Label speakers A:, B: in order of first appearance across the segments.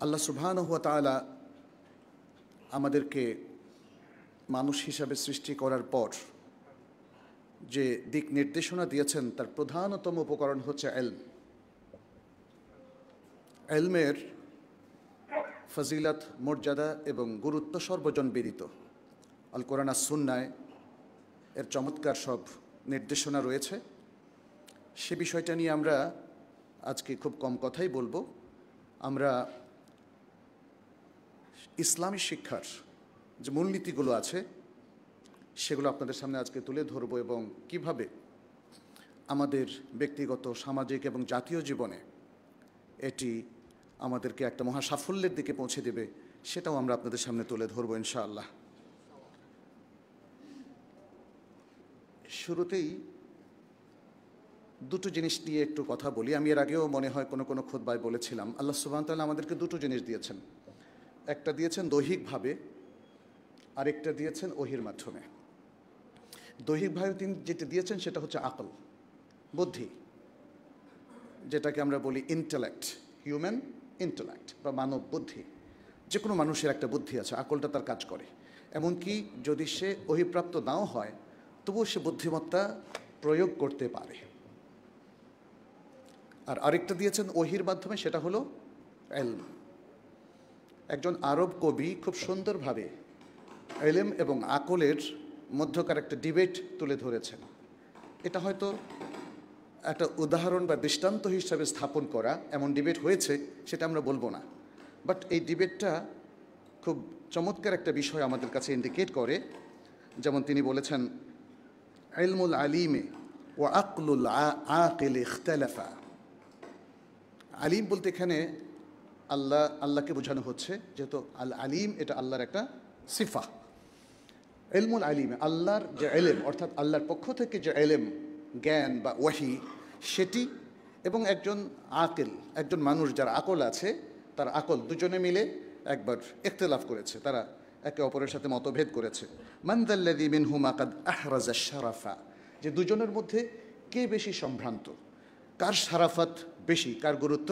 A: আল্লাহ সুবহানাহু ওয়া তাআলা আমাদেরকে মানুষ হিসাবে সৃষ্টি করার পর যে দিক নির্দেশনা দিয়েছেন তার প্রধানতম উপকরণ হচ্ছে ইলম। ইলমের ফজিলত, মর্যাদা এবং গুরুত্ব সর্বজনবিদিত। আল কোরআন আর সুন্নায় এর চমৎকার সব নির্দেশনা রয়েছে। সে বিষয়টা নিয়ে আমরা আজকে খুব কম কথাই বলবো। আমরা ইসলামী শিক্ষার যে মূলনীতিগুলো আছে সেগুলো আপনাদের সামনে আজকে তুলে ধরবো এবং কিভাবে আমাদের ব্যক্তিগত, সামাজিক এবং জাতীয় জীবনে এটি আমাদেরকে একটা মহা সাফল্যের দিকে পৌঁছে দেবে সেটাও আমরা আপনাদের সামনে তুলে ধরবো ইনশাআল্লাহ। শুরুতেই দুটো জিনিস নিয়ে একটু কথা বলি। আমি এর আগেও মনে হয় কোনো খুতবায় বলেছিলাম, আল্লাহ সুবহানাহু ওয়া তাআলা আমাদেরকে দুটো জিনিস দিয়েছেন। একটা দিয়েছেন দৈহিকভাবে, আরেকটা দিয়েছেন ওহির মাধ্যমে। দৈহিকভাবে তিনি যেটা দিয়েছেন সেটা হচ্ছে আকল, বুদ্ধি, যেটাকে আমরা বলি ইন্টেলেক্ট, হিউম্যান ইন্টেলেক্ট বা মানব বুদ্ধি। যে কোনো মানুষের একটা বুদ্ধি আছে, আকলটা তার কাজ করে। এমনকি যদি সে ওহিপ্রাপ্ত নাও হয় তবুও সে বুদ্ধিমত্তা প্রয়োগ করতে পারে। আর আরেকটা দিয়েছেন ওহির মাধ্যমে, সেটা হলো ইলম। একজন আরব কবি খুব সুন্দরভাবে ইলম এবং আকলের মধ্যকার একটা ডিবেট তুলে ধরেছেন। এটা হয়তো একটা উদাহরণ বা দৃষ্টান্ত হিসাবে স্থাপন করা, এমন ডিবেট হয়েছে সেটা আমরা বলবো না, বাট এই ডিবেটটা খুব চমৎকার একটা বিষয় আমাদের কাছে ইন্ডিকেট করে। যেমন তিনি বলেছেন, ইলমুল আলিমে ও আকলুল আকিল ইখতালাফা। আলিম বলতে এখানে আল্লাহকে বোঝানো হচ্ছে, যেহেতু আল আলিম এটা আল্লাহর একটা সিফা। ইলমুল আলিমে আল্লাহর যে ইলম, অর্থাৎ আল্লাহর পক্ষ থেকে যে ইলম, জ্ঞান বা ওয়াহি, সেটি এবং একজন আকিল, একজন মানুষ যার আকল আছে, তার আকল দুজনে মিলে একবার ইখতিলাফ করেছে, তারা একে অপরের সাথে মতভেদ করেছে। মান যাল্লাযী মিনহুমা কাদ আহরাজা শারাফা, যে দুজনের মধ্যে কে বেশি সম্ভ্রান্ত, কার শারাফাত বেশি, কার গুরুত্ব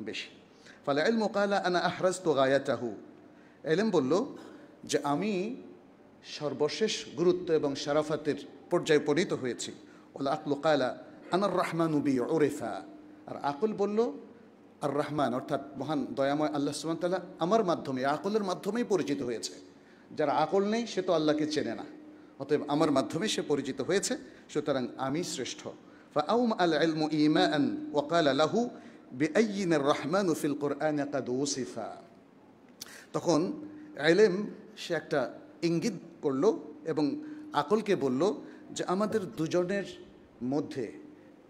A: বেশি। ফাল ইলমু ক্বালা আনা আহরাজতু গায়াতাহু, ইলম বলল যে আমি সর্বশেষ গুরুত্ব এবং শারাফাতের পর্যায়ে উপনীত হয়েছি। ওয়াল আকলু ক্বালা আনার রহমানু বি উরিফা, আর আকল বলল আর রহমান অর্থাৎ মহান দয়াময় আল্লাহ সুবহানাহু ওয়া তাআলা আমার মাধ্যমে, আকলের মাধ্যমেই পরিচিত হয়েছে। যারা আকল নেই সে তো আল্লাহকে চেনে না, অতএব আমার মাধ্যমে সে পরিচিত হয়েছে, সুতরাং আমি শ্রেষ্ঠ। ফাআউম আল ইলমু ঈমান ওয়া ক্বালা লাহু বিআইয়িনার রহমানু ফিল কুরআন ক্বাদ উসিফা। তখন ইলম সে একটা ইঙ্গিত করলো এবং আকলকে বলল যে আমাদের দুজনের মধ্যে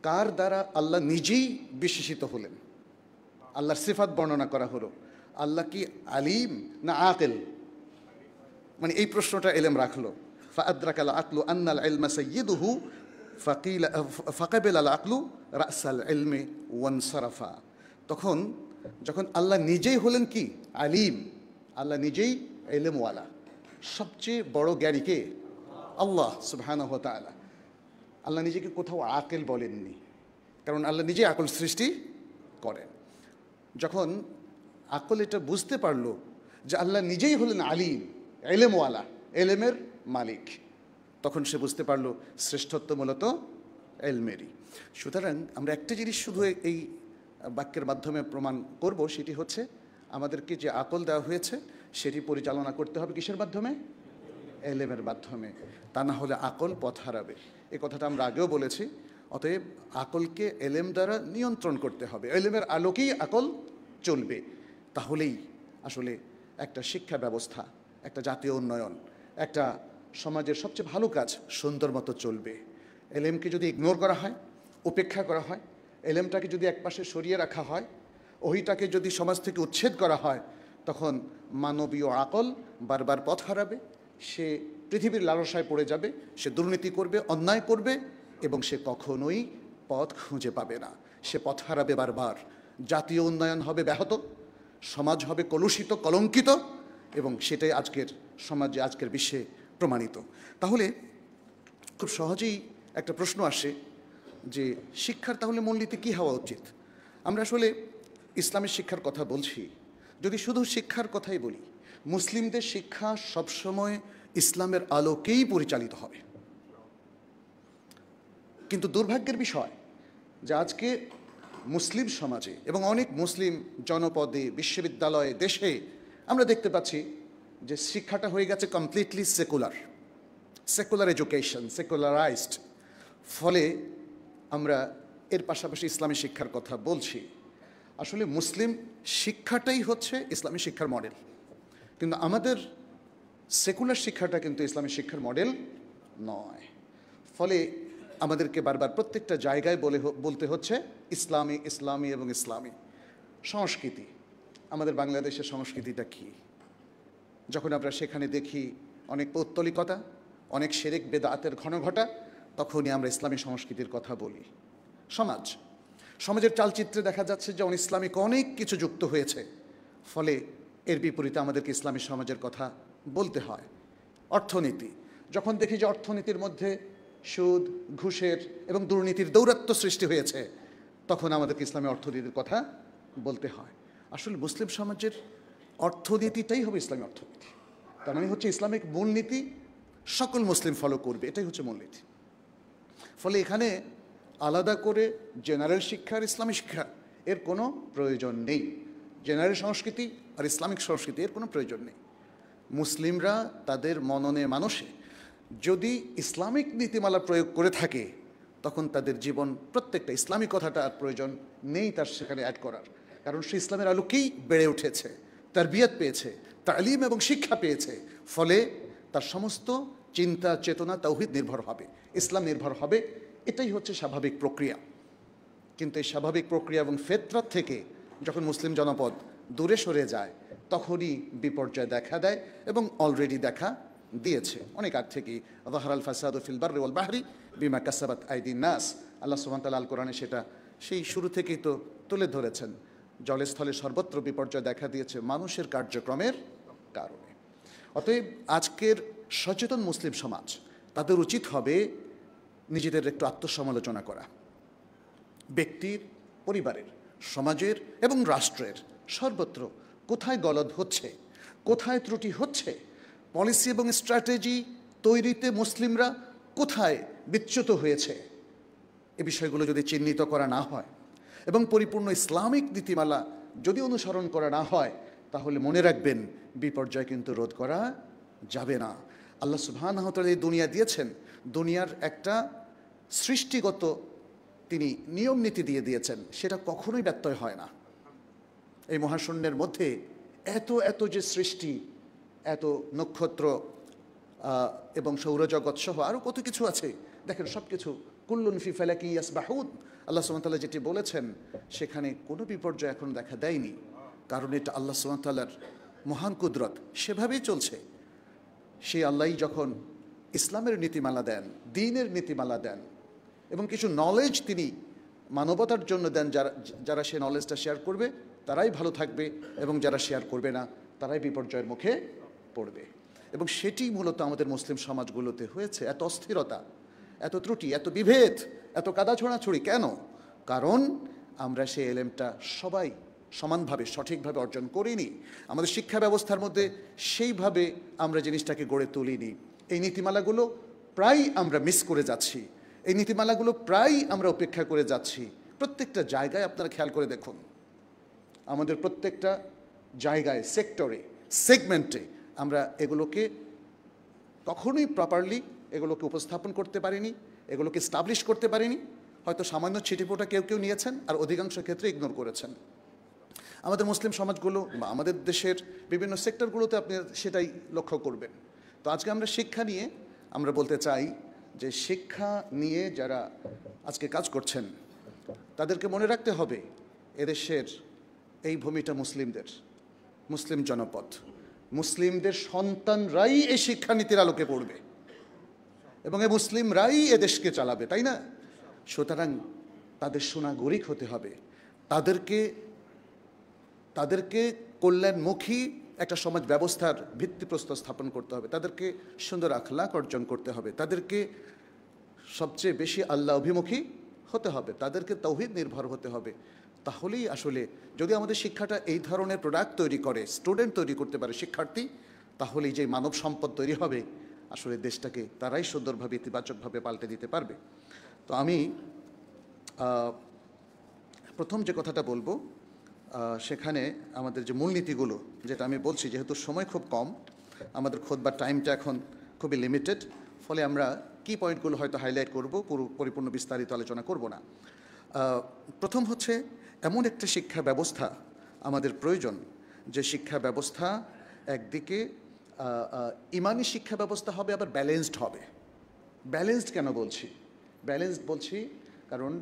A: কার দ্বারা আল্লাহ নিজেই বিশেষিত হলেন। আল্লাহর সিফাত বর্ণনা করা হলো, আল্লাহ কি আলিম না আকিল, মানে এই প্রশ্নটা ইলম রাখলো। ফাআদরাকাল আকলু আন্নাল ইলমা সাইয়্যিদুহু ফাকিলা ফাকাবিল আল আকলু রাসাল ইলমি ওয়ানসারাফা। তখন যখন আল্লাহ নিজেই হলেন কি আলিম, আল্লাহ নিজেই ইলমওয়ালা, সবচেয়ে বড় জ্ঞানী কে? আল্লাহ সুবহানাহু ওয়া তাআলা। আল্লাহ নিজেকে কোথাও আকিল বলেননি, কারণ আল্লাহ নিজেই আকল সৃষ্টি করেন। যখন আকল এটা বুঝতে পারলো যে আল্লাহ নিজেই হলেন আলিম, ইলমওয়ালা, ইলমের মালিক, তখন সে বুঝতে পারলো শ্রেষ্ঠত্ব মূলত ইলমেরই। সুতরাং আমরা একটা জিনিস শুধু এই বাক্যের মাধ্যমে প্রমাণ করব, সেটি হচ্ছে আমাদেরকে যে আকল দেওয়া হয়েছে সেটি পরিচালনা করতে হবে কিসের মাধ্যমে? ইলমের মাধ্যমে। তা না হলে আকল পথ হারাবে। এই কথাটা আমরা আগেও বলেছি। অতএব আকলকে ইলম দ্বারা নিয়ন্ত্রণ করতে হবে, ইলমের আলোকেই আকল চলবে। তাহলেই আসলে একটা শিক্ষা ব্যবস্থা, একটা জাতীয় উন্নয়ন, একটা সমাজের সবচেয়ে ভালো কাজ সুন্দর মতো চলবে। ইলমকে যদি ইগনোর করা হয়, উপেক্ষা করা হয়, ইলমটাকে যদি একপাশে সরিয়ে রাখা হয়, ওহিটাকে যদি সমাজ থেকে উচ্ছেদ করা হয়, তখন মানবীয় আকল বারবার পথ হারাবে, সে পৃথিবীর লালসায় পড়ে যাবে, সে দুর্নীতি করবে, অন্যায় করবে এবং সে কখনোই পথ খুঁজে পাবে না, সে পথ হারাবে বারবার। জাতীয় উন্নয়ন হবে ব্যাহত, সমাজ হবে কলুষিত, কলঙ্কিত, এবং সেটাই আজকের সমাজে, আজকের বিশ্বে প্রমাণিত। তাহলে খুব সহজেই একটা প্রশ্ন আসে যে শিক্ষার তাহলে মূলনীতি কী হওয়া উচিত? আমরা আসলে ইসলামের শিক্ষার কথা বলছি, যদি শুধু শিক্ষার কথাই বলি, মুসলিমদের শিক্ষা সবসময় ইসলামের আলোকেই পরিচালিত হবে। কিন্তু দুর্ভাগ্যের বিষয় যে আজকে মুসলিম সমাজে এবং অনেক মুসলিম জনপদে, বিশ্ববিদ্যালয়ে, দেশে আমরা দেখতে পাচ্ছি যে শিক্ষাটা হয়ে গেছে কমপ্লিটলি সেকুলার এডুকেশন, সেকুলারাইজড। ফলে আমরা এর পাশাপাশি ইসলামী শিক্ষার কথা বলছি। আসলে মুসলিম শিক্ষাটাই হচ্ছে ইসলামী শিক্ষার মডেল, কিন্তু আমাদের সেকুলার শিক্ষাটা কিন্তু ইসলামী শিক্ষার মডেল নয়। ফলে আমাদেরকে বারবার প্রত্যেকটা জায়গায় বলতে হচ্ছে ইসলামী, ইসলামী এবং ইসলামী। সংস্কৃতি, আমাদের বাংলাদেশের সংস্কৃতিটা কী? যখন আমরা সেখানে দেখি অনেক পৌত্তলিকতা, অনেক শিরক বেদাতের ঘনঘটা, তখনই আমরা ইসলামী সংস্কৃতির কথা বলি। সমাজের চালচিত্রে দেখা যাচ্ছে যে ইসলামিক অনেক কিছু যুক্ত হয়েছে, ফলে এর বিপরীতে আমাদেরকে ইসলামী সমাজের কথা বলতে হয়। অর্থনীতি, যখন দেখি যে অর্থনীতির মধ্যে সুদ, ঘুষের এবং দুর্নীতির দৌরাত্ম্য সৃষ্টি হয়েছে, তখন আমাদেরকে ইসলামী অর্থনীতির কথা বলতে হয়। আসলে মুসলিম সমাজের অর্থনীতিটাই হবে ইসলামী অর্থনীতি। তার মানে হচ্ছে ইসলামিক মূলনীতি সকল মুসলিম ফলো করবে, এটাই হচ্ছে মূলনীতি। ফলে এখানে আলাদা করে জেনারেল শিক্ষা আর ইসলামী শিক্ষা এর কোনো প্রয়োজন নেই। জেনারেল সংস্কৃতি আর ইসলামিক সংস্কৃতি এর কোনো প্রয়োজন নেই। মুসলিমরা তাদের মননে মানুষে যদি ইসলামিক নীতিমালা প্রয়োগ করে থাকে, তখন তাদের জীবন প্রত্যেকটা ইসলামিক কথাটা আর প্রয়োজন নেই তার সেখানে অ্যাড করার, কারণ সে ইসলামের আলোকেই বেড়ে উঠেছে, তারবিয়াত পেয়েছে, তালিম এবং শিক্ষা পেয়েছে। ফলে তার সমস্ত চিন্তা, চেতনা তাওহীদ নির্ভর হবে, ইসলাম নির্ভর হবে। এটাই হচ্ছে স্বাভাবিক প্রক্রিয়া। কিন্তু এই স্বাভাবিক প্রক্রিয়া এবং ফেতরাত থেকে যখন মুসলিম জনপদ দূরে সরে যায়, তখনই বিপর্যয় দেখা দেয় এবং অলরেডি দেখা দিয়েছে অনেক আগ থেকেই। যাহারাল ফাসাদু ফিল বাররি ওয়াল বাহরি বিমা কাসাবাত আইদিন নাস, আল্লাহ সুবহানাহু ওয়া তাআলা আল কোরআনে সেটা সেই শুরু থেকেই তো তুলে ধরেছেন। জলে স্থলে সর্বত্র বিপর্যয় দেখা দিয়েছে মানুষের কার্যক্রমের কারণে। অতএব আজকের সচেতন মুসলিম সমাজ, তাদের উচিত হবে নিজেদের একটু আত্মসমালোচনা করা। ব্যক্তির, পরিবারের, সমাজের এবং রাষ্ট্রের সর্বত্র কোথায় গলদ হচ্ছে, কোথায় ত্রুটি হচ্ছে, পলিসি এবং স্ট্র্যাটেজি তৈরিতে মুসলিমরা কোথায় বিচ্যুত হয়েছে, এ বিষয়গুলো যদি চিহ্নিত করা না হয় এবং পরিপূর্ণ ইসলামিক নীতিমালা যদি অনুসরণ করা না হয়, তাহলে মনে রাখবেন বিপর্যয় কিন্তু রোধ করা যাবে না। আল্লাহ সুবহানাহু ওয়া তাআলা এই দুনিয়া দিয়েছেন, দুনিয়ার একটা সৃষ্টিগত তিনি নিয়ম নীতি দিয়ে দিয়েছেন, সেটা কখনোই ব্যত্যয় হয় না। এই মহাশূন্যের মধ্যে এত এত যে সৃষ্টি, এত নক্ষত্র এবং সৌরজগৎ সহ আরও কত কিছু আছে, দেখেন সব কিছু কুল্লুন ফি ফালাকি ইয়াসবাহুন, আল্লাহ সুবহানাহু ওয়া তাআলা যেটি বলেছেন, সেখানে কোনো বিপর্যয় এখন দেখা দেয়নি, কারণ এটা আল্লাহ সুবহানাহু ওয়া তাআলার মহান কুদরত, সেভাবেই চলছে। সেই আল্লাহই যখন ইসলামের নীতিমালা দেন, দ্বীনের নীতিমালা দেন এবং কিছু নলেজ তিনি মানবতার জন্য দেন, যারা সে নলেজটা শেয়ার করবে তারাই ভালো থাকবে এবং যারা শেয়ার করবে না তারাই বিপর্যয়ের মুখে পড়বে। এবং সেটি মূলত আমাদের মুসলিম সমাজগুলোতে হয়েছে। এত অস্থিরতা, এত ত্রুটি, এত বিভেদ, এত কাদা ছোড়াছুড়ি কেন? কারণ আমরা সেই এলেমটা সবাই সমানভাবে সঠিকভাবে অর্জন করিনি। আমাদের শিক্ষা ব্যবস্থার মধ্যে সেইভাবে আমরা জিনিসটাকে গড়ে তুলিনি। এই নীতিমালাগুলো প্রায় আমরা মিস করে যাচ্ছি, এই নীতিমালাগুলো প্রায় আমরা উপেক্ষা করে যাচ্ছি। প্রত্যেকটা জায়গায় আপনারা খেয়াল করে দেখুন, আমাদের প্রত্যেকটা জায়গায়, সেক্টরে, সেগমেন্টে আমরা এগুলোকে কখনোই প্রপারলি এগুলোকে উপস্থাপন করতে পারিনি, এগুলোকে স্টাবলিশ করতে পারিনি। হয়তো সামান্য ছিটেফোঁটা কেউ কেউ নিয়েছেন আর অধিকাংশ ক্ষেত্রে ইগনোর করেছেন। আমাদের মুসলিম সমাজগুলো বা আমাদের দেশের বিভিন্ন সেক্টরগুলোতে আপনি সেটাই লক্ষ্য করবেন। তো আজকে আমরা শিক্ষা নিয়ে আমরা বলতে চাই যে শিক্ষা নিয়ে যারা আজকে কাজ করছেন তাদেরকে মনে রাখতে হবে এদেশের এই ভূমিটা মুসলিমদের, মুসলিম জনপদ, মুসলিমদের সন্তানরাই এই শিক্ষানীতির আলোকে পড়বে এবং এই মুসলিমরাই এদেশকে চালাবে, তাই না? সুতরাং তাদের সুনাগরিক হতে হবে, তাদেরকে কল্যাণমুখী একটা সমাজ ব্যবস্থার ভিত্তিপ্রস্তর স্থাপন করতে হবে, তাদেরকে সুন্দর আখলাক অর্জন করতে হবে, তাদেরকে সবচেয়ে বেশি আল্লাহ অভিমুখী হতে হবে, তাদেরকে তাওহীদ নির্ভর হতে হবে, তাহলেই আসলে যদি আমাদের শিক্ষাটা এই ধরনের প্রোডাক্ট তৈরি করে, স্টুডেন্ট তৈরি করতে পারে, শিক্ষার্থী, তাহলেই যে মানব সম্পদ তৈরি হবে, আসলে দেশটাকে তারাই সুন্দরভাবে ইতিবাচকভাবে পাল্টে দিতে পারবে। তো আমি প্রথম যে কথাটা বলবো সেখানে আমাদের যে মূলনীতিগুলো, যেটা আমি বলছি, যেহেতু সময় খুব কম, আমাদের খুতবার টাইমটা এখন খুবই লিমিটেড, ফলে আমরা কি পয়েন্টগুলো হয়তো হাইলাইট করব, পরিপূর্ণ বিস্তারিত আলোচনা করব না। প্রথম হচ্ছে, এমন একটা শিক্ষা ব্যবস্থা আমাদের প্রয়োজন, যে শিক্ষা ব্যবস্থা একদিকে ইমানি শিক্ষা ব্যবস্থা হবে, আবার ব্যালেন্সড হবে। ব্যালেন্সড কেন বলছি? ব্যালেন্সড বলছি কারণ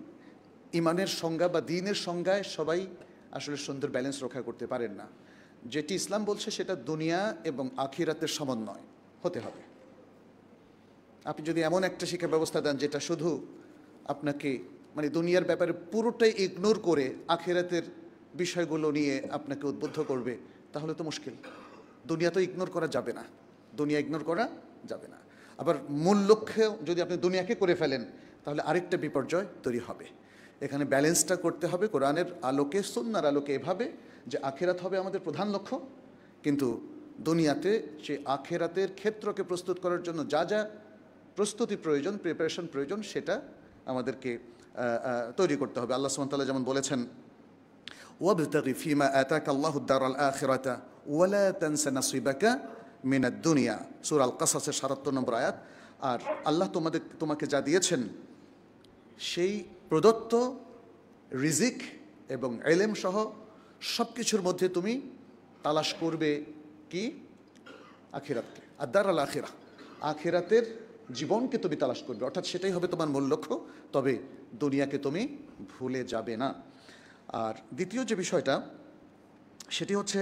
A: ইমানের সংজ্ঞা বা দ্বীনের সংজ্ঞায় সবাই আসলে সুন্দর ব্যালেন্স রক্ষা করতে পারেন না। যেটি ইসলাম বলছে সেটা দুনিয়া এবং আখিরাতের সমন্বয় হতে হবে। আপনি যদি এমন একটা শিক্ষা ব্যবস্থা দেন যেটা শুধু আপনাকে মানে দুনিয়ার ব্যাপারে পুরোটাই ইগনোর করে আখিরাতের বিষয়গুলো নিয়ে আপনাকে উদ্বুদ্ধ করবে, তাহলে তো মুশকিল। দুনিয়া তো ইগনোর করা যাবে না, দুনিয়া ইগনোর করা যাবে না। আবার মূল লক্ষ্যে যদি আপনি দুনিয়াকে করে ফেলেন, তাহলে আরেকটা বিপর্যয় তৈরি হবে। এখানে ব্যালেন্সটা করতে হবে কোরআনের আলোকে, সুন্নাহর আলোকে, এভাবে যে আখিরাত হবে আমাদের প্রধান লক্ষ্য, কিন্তু দুনিয়াতে সে আখিরাতের ক্ষেত্রকে প্রস্তুত করার জন্য যা যা প্রস্তুতি প্রয়োজন, প্রিপারেশন প্রয়োজন, সেটা আমাদেরকে তৈরি করতে হবে। আল্লাহ সুবহানাহু ওয়া তাআলা যেমন বলেছেন, ওয়াবতাগি ফিমা আতাকা আল্লাহুদ দারাল আখিরাতা ওয়ালা তানসা নাসিবাকা মিনাদ দুনিয়া, সূরা আল কাসাসের ৭৭ নম্বর আয়াত। আর আল্লাহ তোমাকে যা দিয়েছেন সেই প্রদত্ত রিজিক এবং ইলম সহ সব কিছুর মধ্যে তুমি তালাশ করবে কি? আখিরাতকে, আদ-দার আল আখিরা, আখিরাতের জীবনকে তুমি তালাশ করবে, অর্থাৎ সেটাই হবে তোমার মূল লক্ষ্য। তবে দুনিয়াকে তুমি ভুলে যাবে না। আর দ্বিতীয় যে বিষয়টা, সেটি হচ্ছে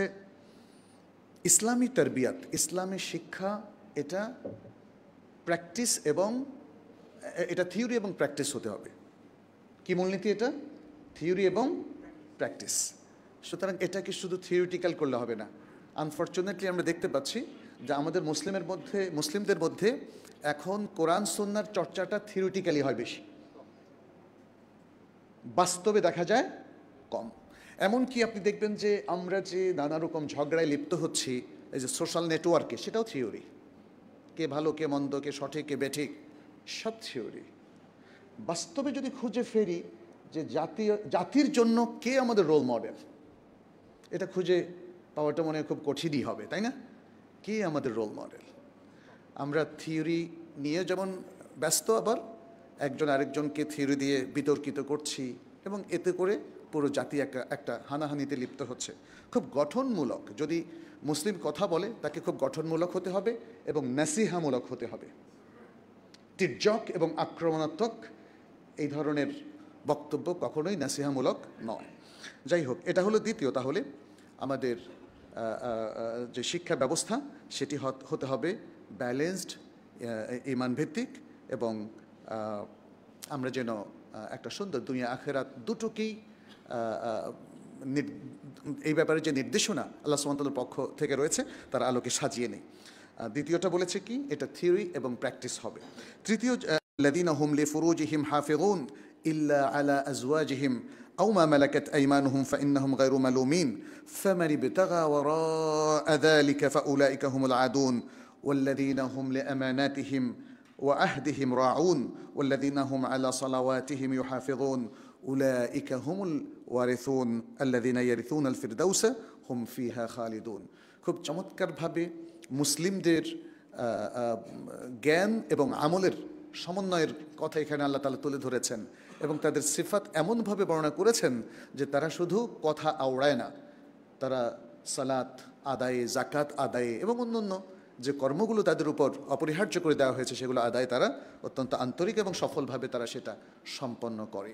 A: ইসলামী তারবিয়াত, ইসলামী শিক্ষা। এটা প্র্যাকটিস এবং এটা থিওরি এবং প্র্যাকটিস হতে হবে। কি মূলনীতি এটা? থিওরি এবং প্র্যাকটিস। সুতরাং এটাকে শুধু থিওরিটিক্যাল করলে হবে না। আনফর্চুনেটলি আমরা দেখতে পাচ্ছি যে আমাদের মুসলিমদের মধ্যে এখন কোরআন সুন্নাহর চর্চাটা থিওরিটিক্যালি হয় বেশি, বাস্তবে দেখা যায় কম। এমনকি আপনি দেখবেন যে আমরা যে নানা রকম ঝগড়ায় লিপ্ত হচ্ছি এই যে সোশ্যাল নেটওয়ার্কে, সেটাও থিওরি। কে ভালো, কে মন্দ, কে সঠিক, কে বেঠিক, সব থিওরি। বাস্তবে যদি খুঁজে ফেরি যে জাতির জন্য কে আমাদের রোল মডেল, এটা খুঁজে পাওয়াটা মনে হয় খুব কঠিনই হবে, তাই না? কে আমাদের রোল মডেল? আমরা থিওরি নিয়ে যেমন ব্যস্ত, আবার একজন আরেকজনকে থিওরি দিয়ে বিতর্কিত করছি, এবং এতে করে পুরো জাতি একটা হানাহানিতে লিপ্ত হচ্ছে। খুব গঠনমূলক, যদি মুসলিম কথা বলে তাকে খুব গঠনমূলক হতে হবে এবং নাসিহামূলক হতে হবে। তির্যক এবং আক্রমণাত্মক এই ধরনের বক্তব্য কখনোই নাসিহামূলক নয়। যাই হোক, এটা হলো দ্বিতীয়। তাহলে আমাদের যে শিক্ষা ব্যবস্থা সেটি হতে হবে ব্যালেন্সড, ইমানভিত্তিক, এবং আমরা যেন একটা সুন্দর দুনিয়া আখিরাত দুটোকেই এই ব্যাপারে যে নির্দেশনা আল্লাহ সুবহানাহু ওয়া তাআলার পক্ষ থেকে রয়েছে তার আলোকে সাজিয়ে নেই। দ্বিতীয়টা বলেছে কি, এটা থিওরি এবং প্র্যাকটিস হবে। তৃতীয়, আল্লাযীনা হুম লিফুরুজিহিম হাফিযুন ইল্লা আলা আজওয়াজিহিম আও মা মালাকাত আইমানুহুম ফাইন্নাহুম গায়রু মালুমিন ফামান ইবতাগা ওয়ারাআ যালিকা ফাউলাইকা হুমুল আদুন ওয়াল্লাযীনা হুম লিআমানাতিহিম وعهدهم راعون والذين هم على صلواتهم يحافظون أولئك هم الوارثون الذين يرثون الفردوس هم فيها خالدون। খুব চমৎকারভাবে মুসলিমদের জ্ঞান এবং আমলের সমন্বয়ের কথা এখানে আল্লাহ তাআলা তুলে ধরেছেন, এবং তাদের সিফাত এমনভাবে বর্ণনা করেছেন যে তারা শুধু কথা আওড়ায় না, তারা সালাত আদায়ে, জাকাত আদায়ে এবং অন্যান্য যে কর্মগুলো তাদের উপর অপরিহার্য করে দেওয়া হয়েছে সেগুলো আদায় তারা অত্যন্ত আন্তরিক এবং সফলভাবে তারা সেটা সম্পন্ন করে।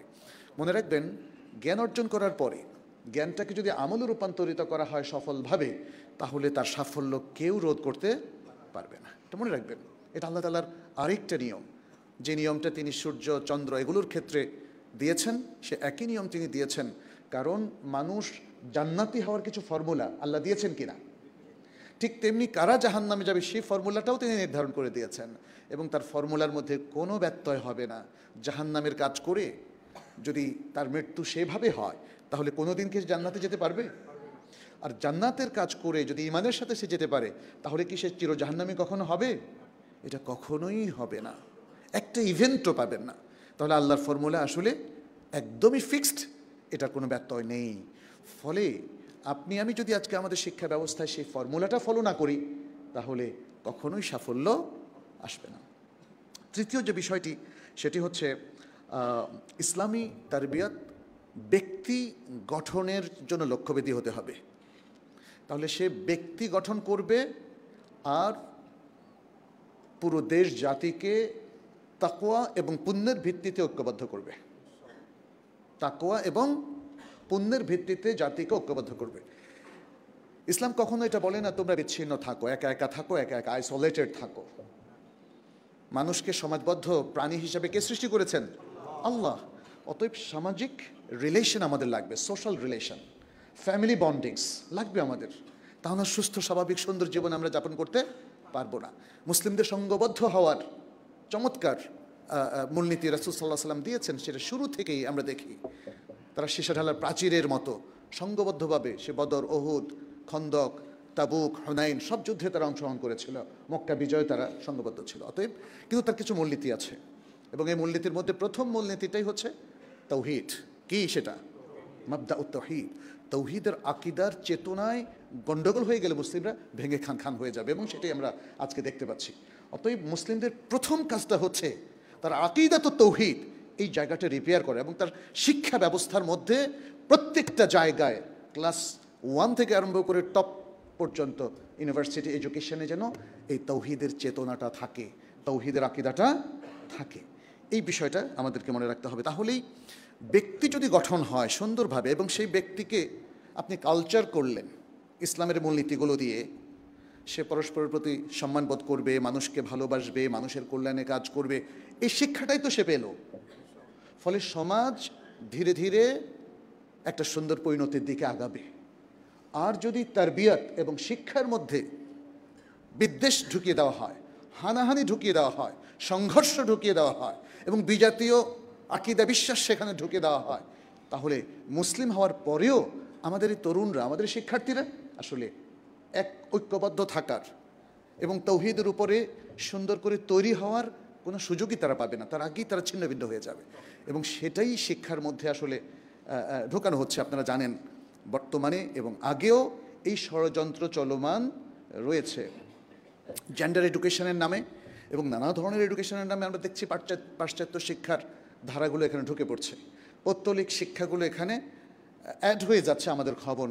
A: মনে রাখবেন, জ্ঞান অর্জন করার পরে জ্ঞানটাকে যদি আমলে রূপান্তরিত করা হয় সফলভাবে, তাহলে তার সাফল্য কেউ রোধ করতে পারবে না। এটা মনে রাখবেন, এটা আল্লাহ তাআলার আরেকটা নিয়ম। যে নিয়মটা তিনি সূর্য, চন্দ্র এগুলোর ক্ষেত্রে দিয়েছেন, সে একই নিয়ম তিনি দিয়েছেন। কারণ মানুষ জান্নাতি হওয়ার কিছু ফর্মুলা আল্লাহ দিয়েছেন কিনা, ঠিক তেমনি কারা জাহান্নামে যাবে সেই ফর্মুলাটাও তিনি নির্ধারণ করে দিয়েছেন, এবং তার ফর্মুলার মধ্যে কোনো ব্যত্যয় হবে না। জাহান্নামের কাজ করে যদি তার মৃত্যু সেভাবে হয়, তাহলে কোনোদিন কি জান্নাতে যেতে পারবে? আর জান্নাতের কাজ করে যদি ইমানের সাথে সে যেতে পারে, তাহলে কি সে চিরজাহান্নামী কখনো হবে? এটা কখনোই হবে না, একটা ইভেন্টও পাবেন না। তাহলে আল্লাহর ফর্মুলা আসলে একদমই ফিক্সড, এটার কোনো ব্যত্যয় নেই। ফলে আপনি আমি যদি আজকে আমাদের শিক্ষা ব্যবস্থায় সেই ফর্মুলাটা ফলো না করি, তাহলে কখনোই সাফল্য আসবে না। তৃতীয় যে বিষয়টি, সেটি হচ্ছে ইসলামী তারবিয়াত ব্যক্তি গঠনের জন্য লক্ষ্যভেদী হতে হবে। তাহলে সে ব্যক্তি গঠন করবে আর পুরো দেশ জাতিকে তাকওয়া এবং পুণ্যের ভিত্তিতে ঐক্যবদ্ধ করবে। তাকওয়া এবং পুণ্যের ভিত্তিতে জাতিকে ঐক্যবদ্ধ করবে। ইসলাম কখনো এটা বলে না তোমরা বিচ্ছিন্ন থাকো, একা একা থাকো, একা একা আইসোলেটেড থাকো। মানুষকে সমাজবদ্ধ প্রাণী হিসাবে কে সৃষ্টি করেছেন? আল্লাহ। অতএব সামাজিক রিলেশন আমাদের লাগবে, সোশ্যাল রিলেশন, ফ্যামিলি বন্ডিংস লাগবে আমাদের। তাহলে সুস্থ স্বাভাবিক সুন্দর জীবন আমরা যাপন করতে পারবো না। মুসলিমদের সঙ্গবদ্ধ হওয়ার চমৎকার মূলনীতি রাসূল সাল্লাল্লাহু আলাইহি ওয়াসাল্লাম দিয়েছেন, সেটা শুরু থেকেই আমরা দেখি। তারা সীসাঢালার প্রাচীরের মতো সঙ্গবদ্ধভাবে সে বদর, ওহুদ, খন্দক, তাবুক, হুনাইন সব যুদ্ধে তারা অংশগ্রহণ করেছিল, মক্কা বিজয়ে তারা সঙ্গবদ্ধ ছিল। অতএব কিন্তু তার কিছু মূলনীতি আছে, এবং এই মূলনীতির মধ্যে প্রথম মূলনীতিটাই হচ্ছে তাওহীদ। কি সেটা? মাবদাউত তাওহীদ। তাওহীদের আকীদার চেতনায় গন্ডগোল হয়ে গেলে মুসলিমরা ভেঙে খান খান হয়ে যাবে, এবং সেটাই আমরা আজকে দেখতে পাচ্ছি। অতএব মুসলিমদের প্রথম কাজটা হচ্ছে তার আকীদাতুত তাওহীদ, এই জায়গাটা রিপেয়ার করে, এবং তার শিক্ষা ব্যবস্থার মধ্যে প্রত্যেকটা জায়গায় ক্লাস 1 থেকে আরম্ভ করে টপ পর্যন্ত ইউনিভার্সিটি এডুকেশনে যেন এই তাওহীদের চেতনাটা থাকে, তাওহীদের আকীদাটা থাকে। এই বিষয়টা আমাদেরকে মনে রাখতে হবে। তাহলেই ব্যক্তি যদি গঠন হয় সুন্দরভাবে, এবং সেই ব্যক্তিকে আপনি কালচার করলেন ইসলামের মূলনীতিগুলো দিয়ে, সে পরস্পরের প্রতি সম্মানবোধ করবে, মানুষকে ভালোবাসবে, মানুষের কল্যাণে কাজ করবে, এই শিক্ষাটাই তো সে পেল। ফলে সমাজ ধীরে ধীরে একটা সুন্দর পরিণতির দিকে আগাবে। আর যদি তারবিয়াত এবং শিক্ষার মধ্যে বিদ্বেষ ঢুকিয়ে দেওয়া হয়, হানাহানি ঢুকিয়ে দেওয়া হয়, সংঘর্ষ ঢুকিয়ে দেওয়া হয়, এবং বিজাতীয় আকীদা বিশ্বাস সেখানে ঢুকিয়ে দেওয়া হয়, তাহলে মুসলিম হওয়ার পরেও আমাদের এই তরুণরা, আমাদের শিক্ষার্থীরা আসলে এক ঐক্যবদ্ধ থাকার এবং তাওহীদের উপরে সুন্দর করে তৈরি হওয়ার কোনো সুযোগই তারা পাবে না। তার আগেই তারা ছিন্নভিন্ন হয়ে যাবে, এবং সেটাই শিক্ষার মধ্যে আসলে ঢোকানো হচ্ছে। আপনারা জানেন বর্তমানে এবং আগেও এই ষড়যন্ত্র চলমান রয়েছে জেন্ডার এডুকেশনের নামে, এবং নানা ধরনের এডুকেশনের নামে আমরা দেখছি পাশ্চাত্য শিক্ষার ধারাগুলো এখানে ঢুকে পড়ছে, পৌত্তলিক শিক্ষাগুলো এখানে অ্যাড হয়ে যাচ্ছে। আমাদের খবর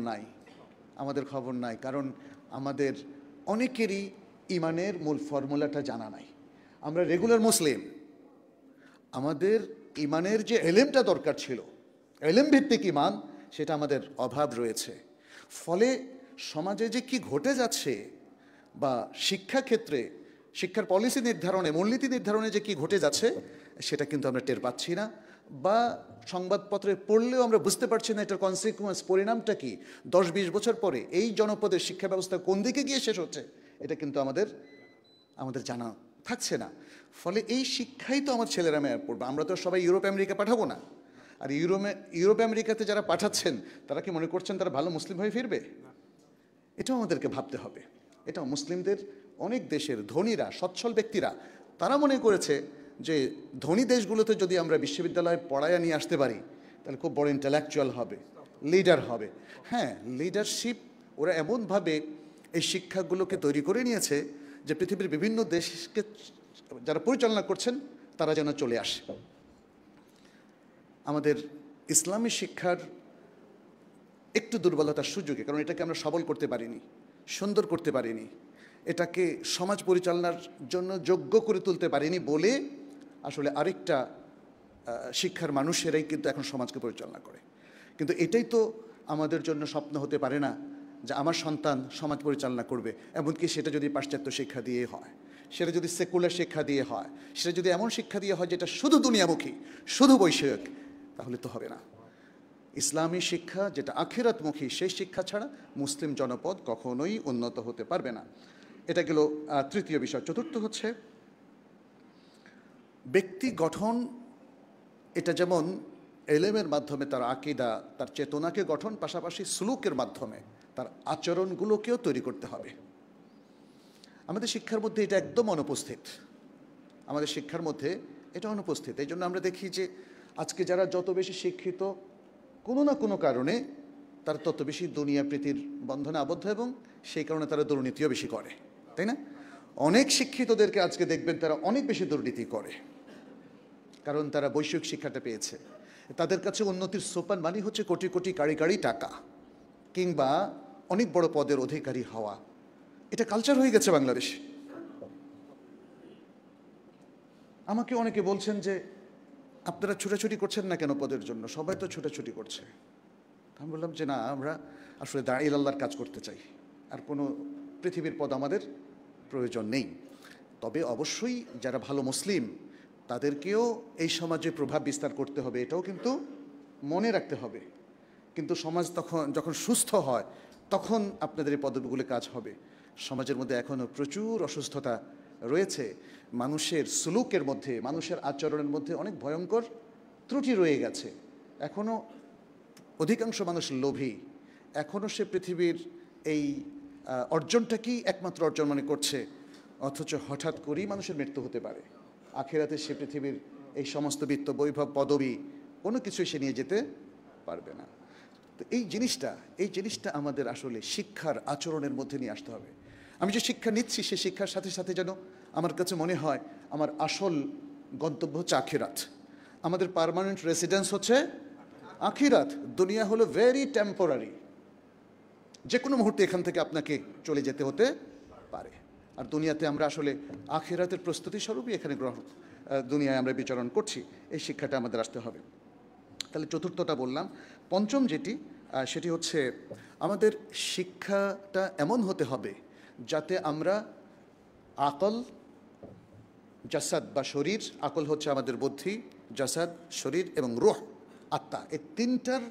A: নাই, কারণ আমাদের অনেকেরই ইমানের মূল ফর্মুলাটা জানা নাই। আমরা রেগুলার মুসলিম, আমাদের ইমানের যে এলেমটা দরকার ছিল, এলেম ভিত্তিক ইমান, সেটা আমাদের অভাব রয়েছে। ফলে সমাজে যে কি ঘটে যাচ্ছে, বা শিক্ষাক্ষেত্রে শিক্ষার পলিসি নির্ধারণে, মূলনীতি নির্ধারণে যে কি ঘটে যাচ্ছে, সেটা কিন্তু আমরা টের পাচ্ছি না, বা সংবাদপত্রে পড়লেও আমরা বুঝতে পারছি না এটার কনসিকুয়েন্স, পরিণামটা কি। 10-20 বছর পরে এই জনপদের শিক্ষা ব্যবস্থা কোন দিকে গিয়ে শেষ হচ্ছে, এটা কিন্তু আমাদের জানা থাকছে না। ফলে এই শিক্ষাই তো আমার ছেলেরা মেয়ে পড়বে। আমরা তো সবাই ইউরোপ আমেরিকা পাঠাবো না। আর ইউরোপ আমেরিকাতে যারা পাঠাচ্ছেন, তারা কি মনে করছেন তারা ভালো মুসলিম হয়ে ফিরবে? এটাও আমাদেরকে ভাবতে হবে। এটাও মুসলিমদের অনেক দেশের ধনীরা, সচ্ছল ব্যক্তিরা, তারা মনে করেছে যে ধনী দেশগুলোতে যদি আমরা বিশ্ববিদ্যালয়ে পড়ায় নিয়ে আসতে পারি, তাহলে খুব বড় ইন্টেলেকচুয়াল হবে, লিডার হবে। হ্যাঁ, লিডারশিপ ওরা এমনভাবে এই শিক্ষাগুলোকে তৈরি করে নিয়েছে যে পৃথিবীর বিভিন্ন দেশকে যারা পরিচালনা করছেন, তারা যেন চলে আসে। আমাদের ইসলামী শিক্ষার একটু দুর্বলতার সুযোগে, কারণ এটাকে আমরা সবল করতে পারিনি, সুন্দর করতে পারিনি, এটাকে সমাজ পরিচালনার জন্য যোগ্য করে তুলতে পারিনি বলে আসলে আরেকটা শিক্ষার মানুষেরাই কিন্তু এখন সমাজকে পরিচালনা করে। কিন্তু এটাই তো আমাদের জন্য স্বপ্ন হতে পারে না যে আমার সন্তান সমাজ পরিচালনা করবে, এমনকি সেটা যদি পাশ্চাত্য শিক্ষা দিয়ে হয়, সেটা যদি সেকুলার শিক্ষা দিয়ে হয়, সেটা যদি এমন শিক্ষা দিয়ে হয় যেটা শুধু দুনিয়ামুখী, শুধু বৈষয়িক, তাহলে তো হবে না। ইসলামী শিক্ষা যেটা আখিরাতমুখী, সেই শিক্ষা ছাড়া মুসলিম জনপদ কখনোই উন্নত হতে পারবে না। এটা গেল তৃতীয় বিষয়। চতুর্থ হচ্ছে ব্যক্তি গঠন। এটা যেমন এলেমের মাধ্যমে তার আকীদা, তার চেতনাকে গঠন, পাশাপাশি সুলুকের মাধ্যমে তার আচরণগুলোকেও তৈরি করতে হবে। আমাদের শিক্ষার মধ্যে এটা একদম অনুপস্থিত, আমাদের শিক্ষার মধ্যে এটা অনুপস্থিত। এই জন্য আমরা দেখি যে আজকে যারা যত বেশি শিক্ষিত, কোনো না কোনো কারণে তারা তত বেশি দুনিয়া প্রীতির বন্ধনে আবদ্ধ, এবং সেই কারণে তারা দুর্নীতিও বেশি করে, তাই না? অনেক শিক্ষিতদেরকে আজকে দেখবেন তারা অনেক বেশি দুর্নীতি করে, কারণ তারা বৈষয়িক শিক্ষাটা পেয়েছে। তাদের কাছে উন্নতির সোপান মানে হচ্ছে কোটি কোটি কাড়ি কাড়ি টাকা, কিংবা অনেক বড় পদের অধিকারী হওয়া। এটা কালচার হয়ে গেছে বাংলাদেশে। আমাকে অনেকে বলছেন যে আপনারা ছুটাছুটি করছেন না কেন পদের জন্য, সবাই তো ছুটাছুটি করছে। আমি বললাম যে না, আমরা আসলে দাঁড়িয়ে আল্লাহর কাজ করতে চাই, আর কোনো পৃথিবীর পদ আমাদের প্রয়োজন নেই। তবে অবশ্যই যারা ভালো মুসলিম তাদেরকেও এই সমাজে প্রভাব বিস্তার করতে হবে, এটাও কিন্তু মনে রাখতে হবে। কিন্তু সমাজ যখন সুস্থ হয় তখন আপনাদের এই পদবিগুলো কাজ হবে। সমাজের মধ্যে এখনও প্রচুর অসুস্থতা রয়েছে, মানুষের সুলুকের মধ্যে, মানুষের আচরণের মধ্যে অনেক ভয়ঙ্কর ত্রুটি রয়ে গেছে। এখনও অধিকাংশ মানুষ লোভী, এখনও সে পৃথিবীর এই অর্জনটাকেই একমাত্র অর্জন মনে করছে, অথচ হঠাৎ করেই মানুষের মৃত্যু হতে পারে। আখিরাতে সে পৃথিবীর এই সমস্ত বিত্ত, বৈভব, পদবি কোনো কিছুই সে নিয়ে যেতে পারবে না। তো এই জিনিসটা আমাদের আসলে শিক্ষার আচরণের মধ্যে নিয়ে আসতে হবে। আমি যে শিক্ষা নিচ্ছি সে শিক্ষার সাথে সাথে যেন আমার কাছে মনে হয় আমার আসল গন্তব্য হচ্ছে আখিরাত, আমাদের পার্মানেন্ট রেসিডেন্স হচ্ছে আখিরাত। দুনিয়া হলো ভেরি টেম্পোরারি, যে কোনো মুহূর্তে এখান থেকে আপনাকে চলে যেতে হতে পারে। আর দুনিয়াতে আমরা আসলে আখিরাতের প্রস্তুতি স্বরূপই এখানে দুনিয়ায় আমরা বিচরণ করছি। এই শিক্ষাটা আমাদের আসতে হবে। তাহলে চতুর্থটা বললাম। পঞ্চম যেটি, সেটি হচ্ছে আমাদের শিক্ষাটা এমন হতে হবে যাতে আমরা আকল, জাসাদ বা শরীর, আকল হচ্ছে আমাদের বুদ্ধি, জাসাদ শরীর, এবং রূহ আত্মা, এই তিনটার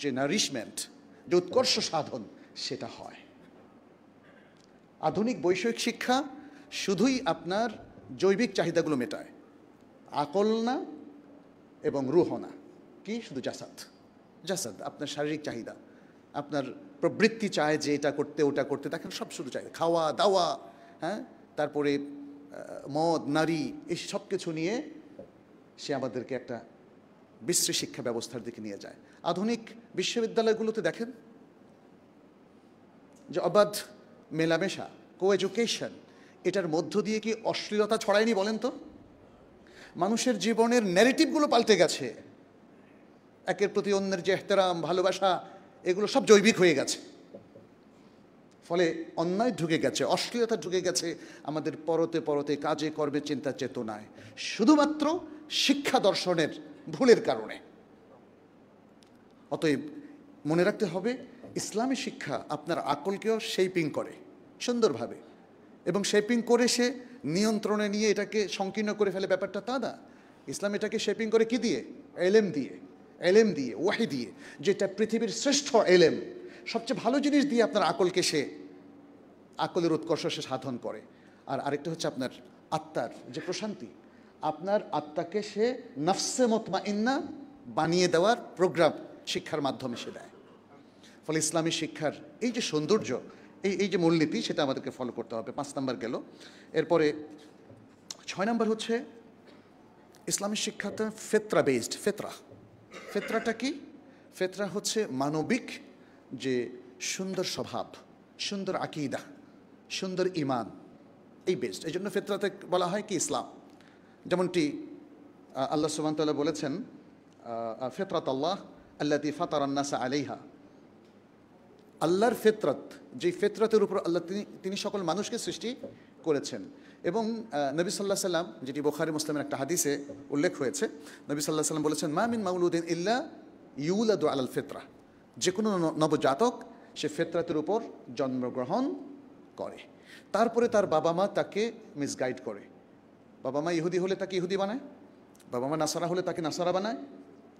A: যে নারিশমেন্ট, যে উৎকর্ষ সাধন, সেটা হয়। আধুনিক বৈষয়িক শিক্ষা শুধুই আপনার জৈবিক চাহিদাগুলো মেটায়, আকল না এবং রূহ না, কি শুধু জাসাদ আপনার শারীরিক চাহিদা, আপনার প্রবৃত্তি চায় যে এটা করতে ওটা করতে, দেখেন সব শুধু চায় খাওয়া দাওয়া, হ্যাঁ, তারপরে মদ, নারী, এই সব কিছু নিয়ে সে আমাদেরকে একটা বিশ্রী শিক্ষা ব্যবস্থার দিকে নিয়ে যায়। আধুনিক বিশ্ববিদ্যালয়গুলোতে দেখেন যে অবাধ মেলামেশা, কো এডুকেশন, এটার মধ্য দিয়ে কি অশ্লীলতা ছড়ায়নি বলেন তো? মানুষের জীবনের ন্যারেটিভগুলো পাল্টে গেছে, একের প্রতি অন্যের যে এহতেরাম, ভালোবাসা, এগুলো সব জৈবিক হয়ে গেছে। ফলে অন্যায় ঢুকে গেছে, অশ্লীলতা ঢুকে গেছে আমাদের পরতে পরতে, কাজে কর্মে, চিন্তা চেতনায়, শুধুমাত্র শিক্ষা দর্শনের ভুলের কারণে। অতএব মনে রাখতে হবে, ইসলামী শিক্ষা আপনার আকলকেও শেপিং করে সুন্দরভাবে, এবং শেপিং করে সে নিয়ন্ত্রণে নিয়ে এটাকে সংকীর্ণ করে ফেলে, ব্যাপারটা তা না। ইসলাম এটাকে শেপিং করে কি দিয়ে? এলেম দিয়ে, ওয়াহি দিয়ে, যেটা পৃথিবীর শ্রেষ্ঠ এলেম, সবচেয়ে ভালো জিনিস দিয়ে আপনার আকলকে সে, আকলের উৎকর্ষ সে সাধন করে। আর আরেকটা হচ্ছে আপনার আত্মার যে প্রশান্তি, আপনার আত্মাকে সে নফসে মুতমাইন্না বানিয়ে দেওয়ার প্রোগ্রাম শিক্ষার মাধ্যমে সে দেয়। ফলে ইসলামী শিক্ষার এই যে সৌন্দর্য, এই যে মূলনীতি, সেটা আমাদেরকে ফলো করতে হবে। 5 নাম্বার গেল। এরপরে 6 নাম্বার হচ্ছে ইসলামী শিক্ষাটা ফেতরা বেসড। ফেতরাটা কি? ফেতরা হচ্ছে মানবিক যে সুন্দর স্বভাব, সুন্দর আকীদা, সুন্দর ঈমান, এই বেসড। এই জন্য ফেতরাতে বলা হয় কি ইসলাম। যেমনটি আল্লাহ সুবহানাহু ওয়া তাআলা বলেছেন, ফিতরাত আল্লাহ আল্লাতী ফাতারান নাসা আলাইহা, আল্লাহর ফিতরত, যেই ফিতরতের উপর আল্লাহ তিনি সকল মানুষকে সৃষ্টি করেছেন। এবং নবী সাল্লাল্লাহু আলাইহি সাল্লাম, যেটি বুখারী মুসলিমের একটা হাদিসে উল্লেখ হয়েছে, নবী সাল্লাল্লাহু আলাইহি সাল্লাম বলেছেন, মা মিন মাউলুদিন ইল্লা ইউলাদু আলাল ফিতরা, যে কোনো নবজাতক সে ফিতরতের উপর জন্মগ্রহণ করে। তারপরে তার বাবা মা তাকে মিসগাইড করে। বাবা মা ইহুদি হলে তাকে ইহুদি বানায়, বাবা মা নাসারা হলে তাকে নাসারা বানায়,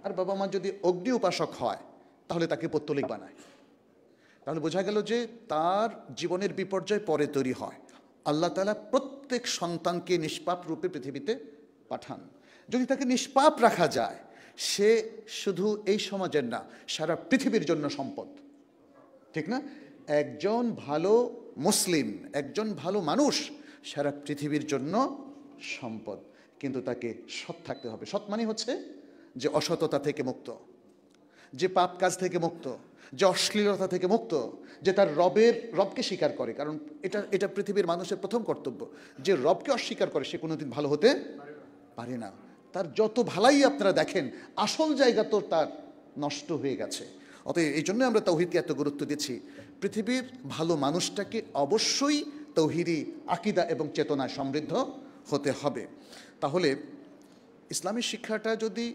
A: আর বাবা মা যদি অগ্নি উপাসক হয় তাহলে তাকে পৌত্তলিক বানায়। তাহলে বোঝা গেল যে তার জীবনের বিপর্যয় পরে তৈরি হয়। আল্লাহ তাআলা প্রত্যেক সন্তানকে নিষ্পাপ রূপে পৃথিবীতে পাঠান। যদি তাকে নিষ্পাপ রাখা যায়, সে শুধু এই সমাজের না, সারা পৃথিবীর জন্য সম্পদ, ঠিক না? একজন ভালো মুসলিম, একজন ভালো মানুষ সারা পৃথিবীর জন্য সম্পদ, কিন্তু তাকে সৎ থাকতে হবে। সৎ মানে হচ্ছে যে অসততা থেকে মুক্ত, যে পাপ কাজ থেকে মুক্ত, যে অশ্লীলতা থেকে মুক্ত, যে তার রবকে স্বীকার করে। কারণ এটা পৃথিবীর মানুষের প্রথম কর্তব্য। যে রবকে অস্বীকার করে সে কোনোদিন ভালো হতে পারে না। তার যত ভালাই আপনারা দেখেন, আসল জায়গা তো তার নষ্ট হয়ে গেছে। অতএব এই জন্য আমরা তাওহীদকে এত গুরুত্ব দিচ্ছি। পৃথিবীর ভালো মানুষটাকে অবশ্যই তাওহীদি আকীদা এবং চেতনায় সমৃদ্ধ হতে হবে। তাহলে ইসলামী শিক্ষাটা যদি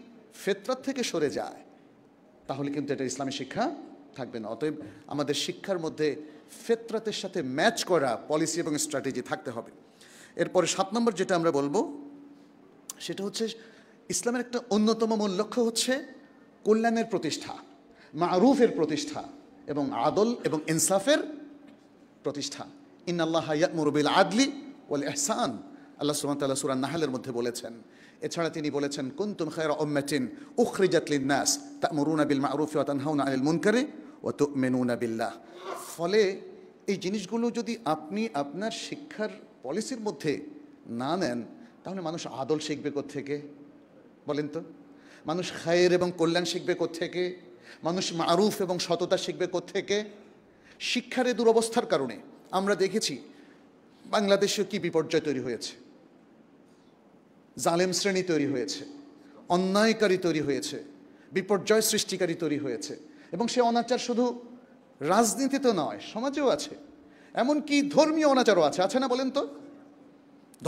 A: ফিতরাত থেকে সরে যায়, তাহলে কিন্তু এটা ইসলামী শিক্ষা থাকবে না। অতএব আমাদের শিক্ষার মধ্যে ফিতরাতের সাথে ম্যাচ করা পলিসি এবং স্ট্র্যাটেজি থাকতে হবে। এরপরে 7 নম্বর যেটা আমরা বলবো, সেটা হচ্ছে ইসলামের একটা অন্যতম মূল লক্ষ্য হচ্ছে কল্যাণের প্রতিষ্ঠা, মারুফের প্রতিষ্ঠা এবং আদল এবং ইনসাফের প্রতিষ্ঠা। ইন্নাল্লাহা ইয়া'মুরু বিল আদলি ওয়াল ইহসান, আল্লাহ সুবহানাহু ওয়া তাআলা সূরা নাহলের মধ্যে বলেছেন। এছাড়া তিনি বলেছেন, কুনতুম খায়রা উম্মাতিন উখরিজাত লিন-নাস তা'মুরুনা বিল মা'রুফি ওয়া তানহাউনা আনিল মুনকারি ওয়া তু'মিনুনা বিল্লাহ। ফলে এই জিনিসগুলো যদি আপনি আপনার শিক্ষার পলিসির মধ্যে না নেন, তাহলে মানুষ আদল শিখবে কোত্থেকে বলেন তো? মানুষ খায়ের এবং কল্যাণ শিখবে কোত্থেকে? মানুষ মারুফ এবং সততা শিখবে কোত্থেকে? শিক্ষার এই দুরবস্থার কারণে আমরা দেখেছি বাংলাদেশে কি বিপর্যয় তৈরি হয়েছে। জালেম শ্রেণী তৈরি হয়েছে, অন্যায়কারী তৈরি হয়েছে, বিপর্যয় সৃষ্টিকারী তৈরি হয়েছে। এবং সে অনাচার শুধু রাজনীতিতে নয়, সমাজেও আছে। এমনকি ধর্মীয় অনাচারও আছে, আছে না বলেন তো?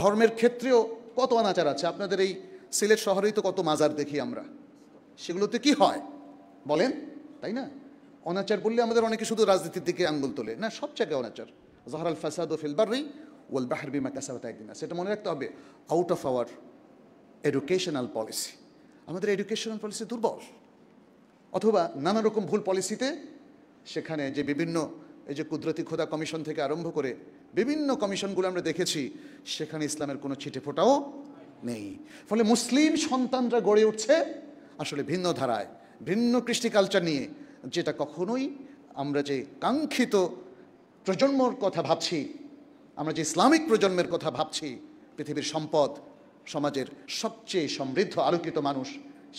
A: ধর্মের ক্ষেত্রেও কত অনাচার আছে। আপনাদের এই সিলেট শহরেই তো কত মাজার দেখি আমরা, সেগুলোতে কি হয় বলেন, তাই না? অনাচার বললে আমাদের অনেকে শুধু রাজনীতির দিকে আঙ্গুল তোলে, না, সব জায়গায় অনাচার। যাহরাল ফাসাদু ফিল বাররি ওয়াল বাহরি বিমা কাসাবাত আইদিন নাস, সেটা মনে রাখতে হবে। Out of our educational policy, আমাদের এডুকেশনাল পলিসি দুর্বল, অথবা নানা রকম ভুল পলিসিতে সেখানে যে বিভিন্ন এই যে কুদরতি খোদা কমিশন থেকে আরম্ভ করে বিভিন্ন কমিশনগুলো আমরা দেখেছি, সেখানে ইসলামের কোনো ছিটে ফোটাও নেই। ফলে মুসলিম সন্তানরা গড়ে উঠছে আসলে ভিন্ন ধারায়, ভিন্ন কৃষ্টি কালচার নিয়ে, যেটা কখনোই আমরা যে কাঙ্ক্ষিত প্রজন্মর কথা ভাবছি, আমরা যে ইসলামিক প্রজন্মের কথা ভাবছি, পৃথিবীর সম্পদ, সমাজের সবচেয়ে সমৃদ্ধ আলোকিত মানুষ,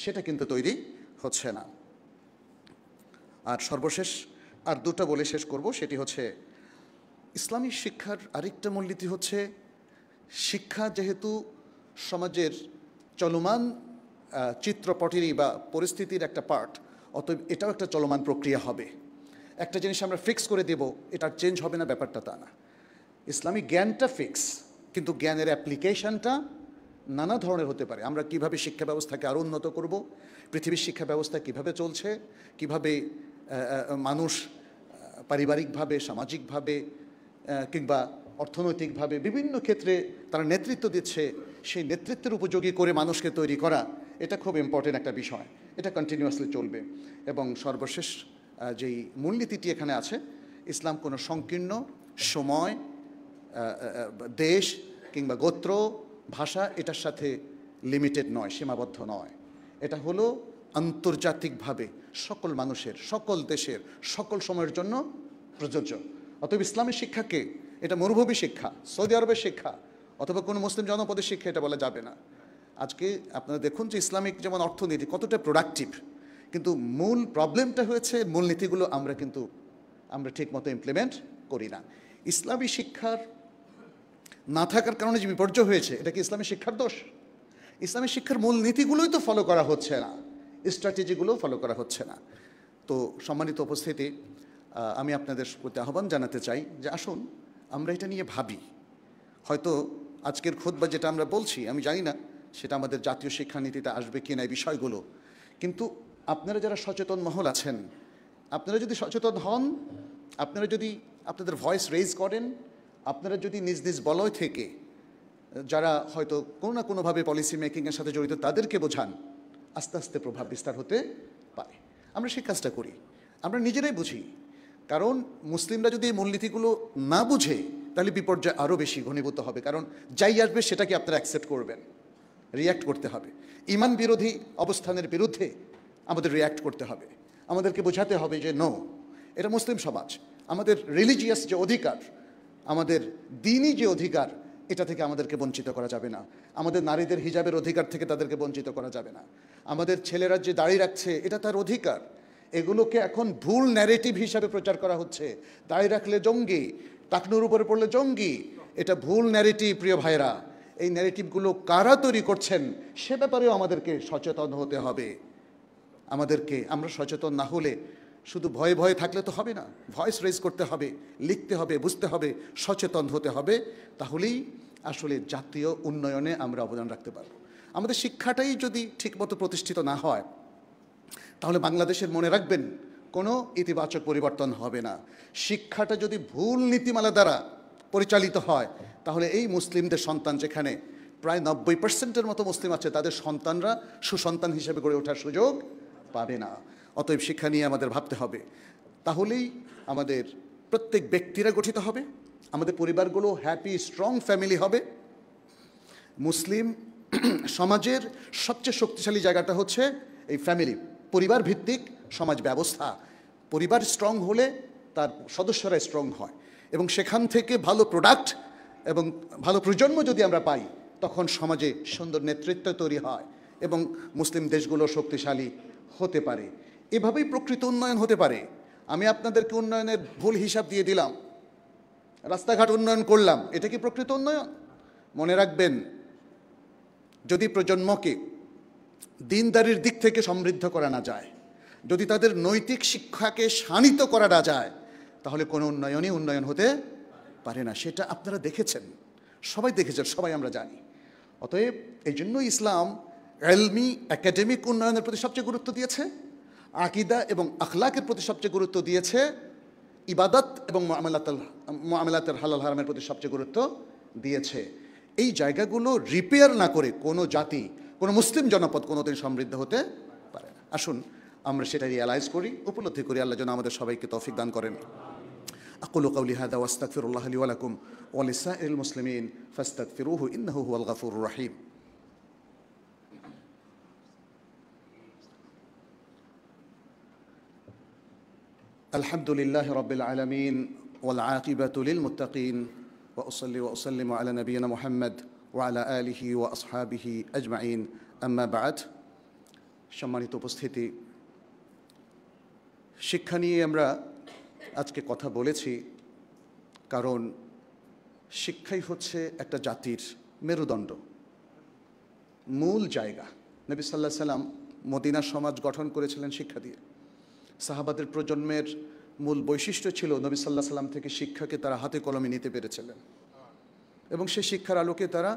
A: সেটা কিন্তু তৈরি হচ্ছে না। আর সর্বশেষ আর দুটো বলে শেষ করব, সেটি হচ্ছে ইসলামী শিক্ষার আরেকটা মূলনীতি হচ্ছে, শিক্ষা যেহেতু সমাজের চলমান চিত্রপটেরই বা পরিস্থিতির একটা পার্ট, অতএব এটাও একটা চলমান প্রক্রিয়া হবে। একটা জিনিস আমরা ফিক্স করে দেব, এটা চেঞ্জ হবে না, ব্যাপারটা তা না। ইসলামিক জ্ঞানটা ফিক্স, কিন্তু জ্ঞানের অ্যাপ্লিকেশনটা নানা ধরনের হতে পারে। আমরা কিভাবে শিক্ষা ব্যবস্থাকে আরও উন্নত করব, পৃথিবীর শিক্ষা ব্যবস্থা কিভাবে চলছে, কিভাবে মানুষ পারিবারিকভাবে, সামাজিকভাবে কিংবা অর্থনৈতিকভাবে বিভিন্ন ক্ষেত্রে তারা নেতৃত্ব দিচ্ছে, সেই নেতৃত্বের উপযোগী করে মানুষকে তৈরি করা, এটা খুব ইম্পর্টেন্ট একটা বিষয়। এটা কন্টিনিউয়াসলি চলবে। এবং সর্বশেষ যেই মূলনীতিটি এখানে আছে, ইসলাম কোনো সংকীর্ণ সময়, দেশ কিংবা গোত্র, ভাষা এটার সাথে লিমিটেড নয়, সীমাবদ্ধ নয়। এটা হলো আন্তর্জাতিকভাবে সকল মানুষের, সকল দেশের, সকল সময়ের জন্য প্রযোজ্য। অতএব ইসলামের শিক্ষাকে এটা মরুভূমি শিক্ষা, সৌদি আরবের শিক্ষা অথবা কোনো মুসলিম জনপদের শিক্ষা এটা বলা যাবে না। আজকে আপনারা দেখুন যে ইসলামিক যেমন অর্থনীতি কতটা প্রোডাক্টিভ, কিন্তু মূল প্রবলেমটা হয়েছে মূলনীতিগুলো আমরা ঠিকমতো ইমপ্লিমেন্ট করি না। ইসলামী শিক্ষার না থাকার কারণে যে বিপর্যয় হয়েছে, এটা কি ইসলামী শিক্ষার দোষ? ইসলামী শিক্ষার মূল নীতিগুলোই তো ফলো করা হচ্ছে না, স্ট্র্যাটেজিগুলোও ফলো করা হচ্ছে না। তো সম্মানিত উপস্থিতি, আমি আপনাদের প্রতি আহ্বান জানাতে চাই যে আসুন আমরা এটা নিয়ে ভাবি। হয়তো আজকের খুতবা যেটা আমরা বলছি, আমি জানি না সেটা আমাদের জাতীয় শিক্ষানীতিতে আসবে কি না এই বিষয়গুলো, কিন্তু আপনারা যারা সচেতন মহল আছেন, আপনারা যদি সচেতন হন, আপনারা যদি আপনাদের ভয়েস রেজ করেন, আপনারা যদি নিজ নিজ বলয় থেকে যারা হয়তো কোনো না কোনোভাবে পলিসি মেকিংয়ের সাথে জড়িত তাদেরকে বোঝান, আস্তে আস্তে প্রভাব বিস্তার হতে পারে। আমরা সেই কাজটা করি, আমরা নিজেরাই বুঝি। কারণ মুসলিমরা যদি এই মূলনীতিগুলো না বুঝে, তাহলে বিপর্যয় আরও বেশি ঘনীভূত হবে। কারণ যাই আসবে সেটাকে আপনারা অ্যাকসেপ্ট করবেন। রিয়্যাক্ট করতে হবে। ইমান বিরোধী অবস্থানের বিরুদ্ধে আমাদের রিয়্যাক্ট করতে হবে। আমাদেরকে বোঝাতে হবে যে নো, এটা মুসলিম সমাজ, আমাদের রিলিজিয়াস যে অধিকার, আমাদের দ্বীনি যে অধিকার, এটা থেকে আমাদেরকে বঞ্চিত করা যাবে না। আমাদের নারীদের হিজাবের অধিকার থেকে তাদেরকে বঞ্চিত করা যাবে না। আমাদের ছেলেরা যে দাড়ি রাখছে এটা তার অধিকার। এগুলোকে এখন ভুল ন্যারেটিভ হিসাবে প্রচার করা হচ্ছে। দাড়ি রাখলে জঙ্গি, টাকনুর উপরে পড়লে জঙ্গি, এটা ভুল ন্যারেটিভ। প্রিয় ভাইরা, এই ন্যারেটিভগুলো কারা তৈরি করছেন সে ব্যাপারেও আমাদেরকে সচেতন হতে হবে। আমরা সচেতন না হলে শুধু ভয়ে ভয়ে থাকলে তো হবে না। ভয়েস রেজ করতে হবে, লিখতে হবে, বুঝতে হবে, সচেতন হতে হবে। তাহলেই আসলে জাতীয় উন্নয়নে আমরা অবদান রাখতে পারব। আমাদের শিক্ষাটাই যদি ঠিকমতো প্রতিষ্ঠিত না হয় তাহলে বাংলাদেশের, মনে রাখবেন, কোনো ইতিবাচক পরিবর্তন হবে না। শিক্ষাটা যদি ভুল নীতিমালা দ্বারা পরিচালিত হয় তাহলে এই মুসলিমদের সন্তান, যেখানে প্রায় 90% মতো মুসলিম আছে, তাদের সন্তানরা সুসন্তান হিসেবে গড়ে ওঠার সুযোগ পাবে না। অতএব শিক্ষা নিয়ে আমাদের ভাবতে হবে। তাহলেই আমাদের প্রত্যেক ব্যক্তিরা গঠিত হবে, আমাদের পরিবারগুলো হ্যাপি স্ট্রং ফ্যামিলি হবে। মুসলিম সমাজের সবচেয়ে শক্তিশালী জায়গাটা হচ্ছে এই ফ্যামিলি, পরিবার ভিত্তিক সমাজ ব্যবস্থা। পরিবার স্ট্রং হলে তার সদস্যরা স্ট্রং হয় এবং সেখান থেকে ভালো প্রোডাক্ট এবং ভালো প্রজন্ম যদি আমরা পাই তখন সমাজে সুন্দর নেতৃত্ব তৈরি হয় এবং মুসলিম দেশগুলো শক্তিশালী হতে পারে। এভাবেই প্রকৃত উন্নয়ন হতে পারে। আমি আপনাদেরকে উন্নয়নের ভুল হিসাব দিয়ে দিলাম, রাস্তাঘাট উন্নয়ন করলাম, এটা কি প্রকৃত উন্নয়ন? মনে রাখবেন, যদি প্রজন্মকে দিনদারির দিক থেকে সমৃদ্ধ করা না যায়, যদি তাদের নৈতিক শিক্ষাকে শানিত করা না যায়, তাহলে কোনো উন্নয়ন হতে পারে না। সেটা আপনারা দেখেছেন, সবাই দেখেছেন, সবাই আমরা জানি। অতএব এই জন্য ইসলাম ইলমি একাডেমিক উন্নয়নের প্রতি সবচেয়ে গুরুত্ব দিয়েছে, আকীদা এবং আখলাকের প্রতি সবচেয়ে গুরুত্ব দিয়েছে, ইবাদত এবং মুআমালাতের হালাল হারামের প্রতি সবচেয়ে গুরুত্ব দিয়েছে। এই জায়গাগুলো রিপেয়ার না করে কোনো জাতি, কোনো মুসলিম জনপদ কোনোদিন সমৃদ্ধ হতে পারে না। আসুন আমরা সেটা রিয়ালাইজ করি, উপলব্ধি করি। আল্লাহ যেন আমাদের সবাইকে তৌফিক দান করেন। আকুলু কাওলি হাযা ওয়া আস্তাগফিরুল্লাহ লি ওয়া লাকুম ওয়া লিসাইরিল মুসলিমিন ফাস্তাগফিরুহু ইন্নাহু হুয়াল গাফুরুর রহিম। আলহামদুলিল্লাহি রাব্বিল আলামিন ওয়াল আকিবাতু লিল মুত্তাকিন ওয়া উসাল্লি ওয়া উসাল্লিমু আলা নাবিয়িনা মুহাম্মদ ওয়া আলা আলিহি ওয়া আসহাবিহি আজমাইন, আম্মা বা'দ। সম্মানিত উপস্থিতি, শিক্ষা নিয়ে আমরা আজকে কথা বলেছি কারণ শিক্ষাই হচ্ছে একটা জাতির মেরুদণ্ড, মূল জায়গা। নবী সাল্লাল্লাহু আলাইহি সাল্লাম মদিনা সমাজ গঠন করেছিলেন শিক্ষা দিয়ে। সাহাবাদের প্রজন্মের মূল বৈশিষ্ট্য ছিল নবী সাল্লাল্লাহু আলাইহি সাল্লাম থেকে শিক্ষাকে তারা হাতে কলমে নিতে পেরেছিলেন এবং সেই শিক্ষার আলোকে তারা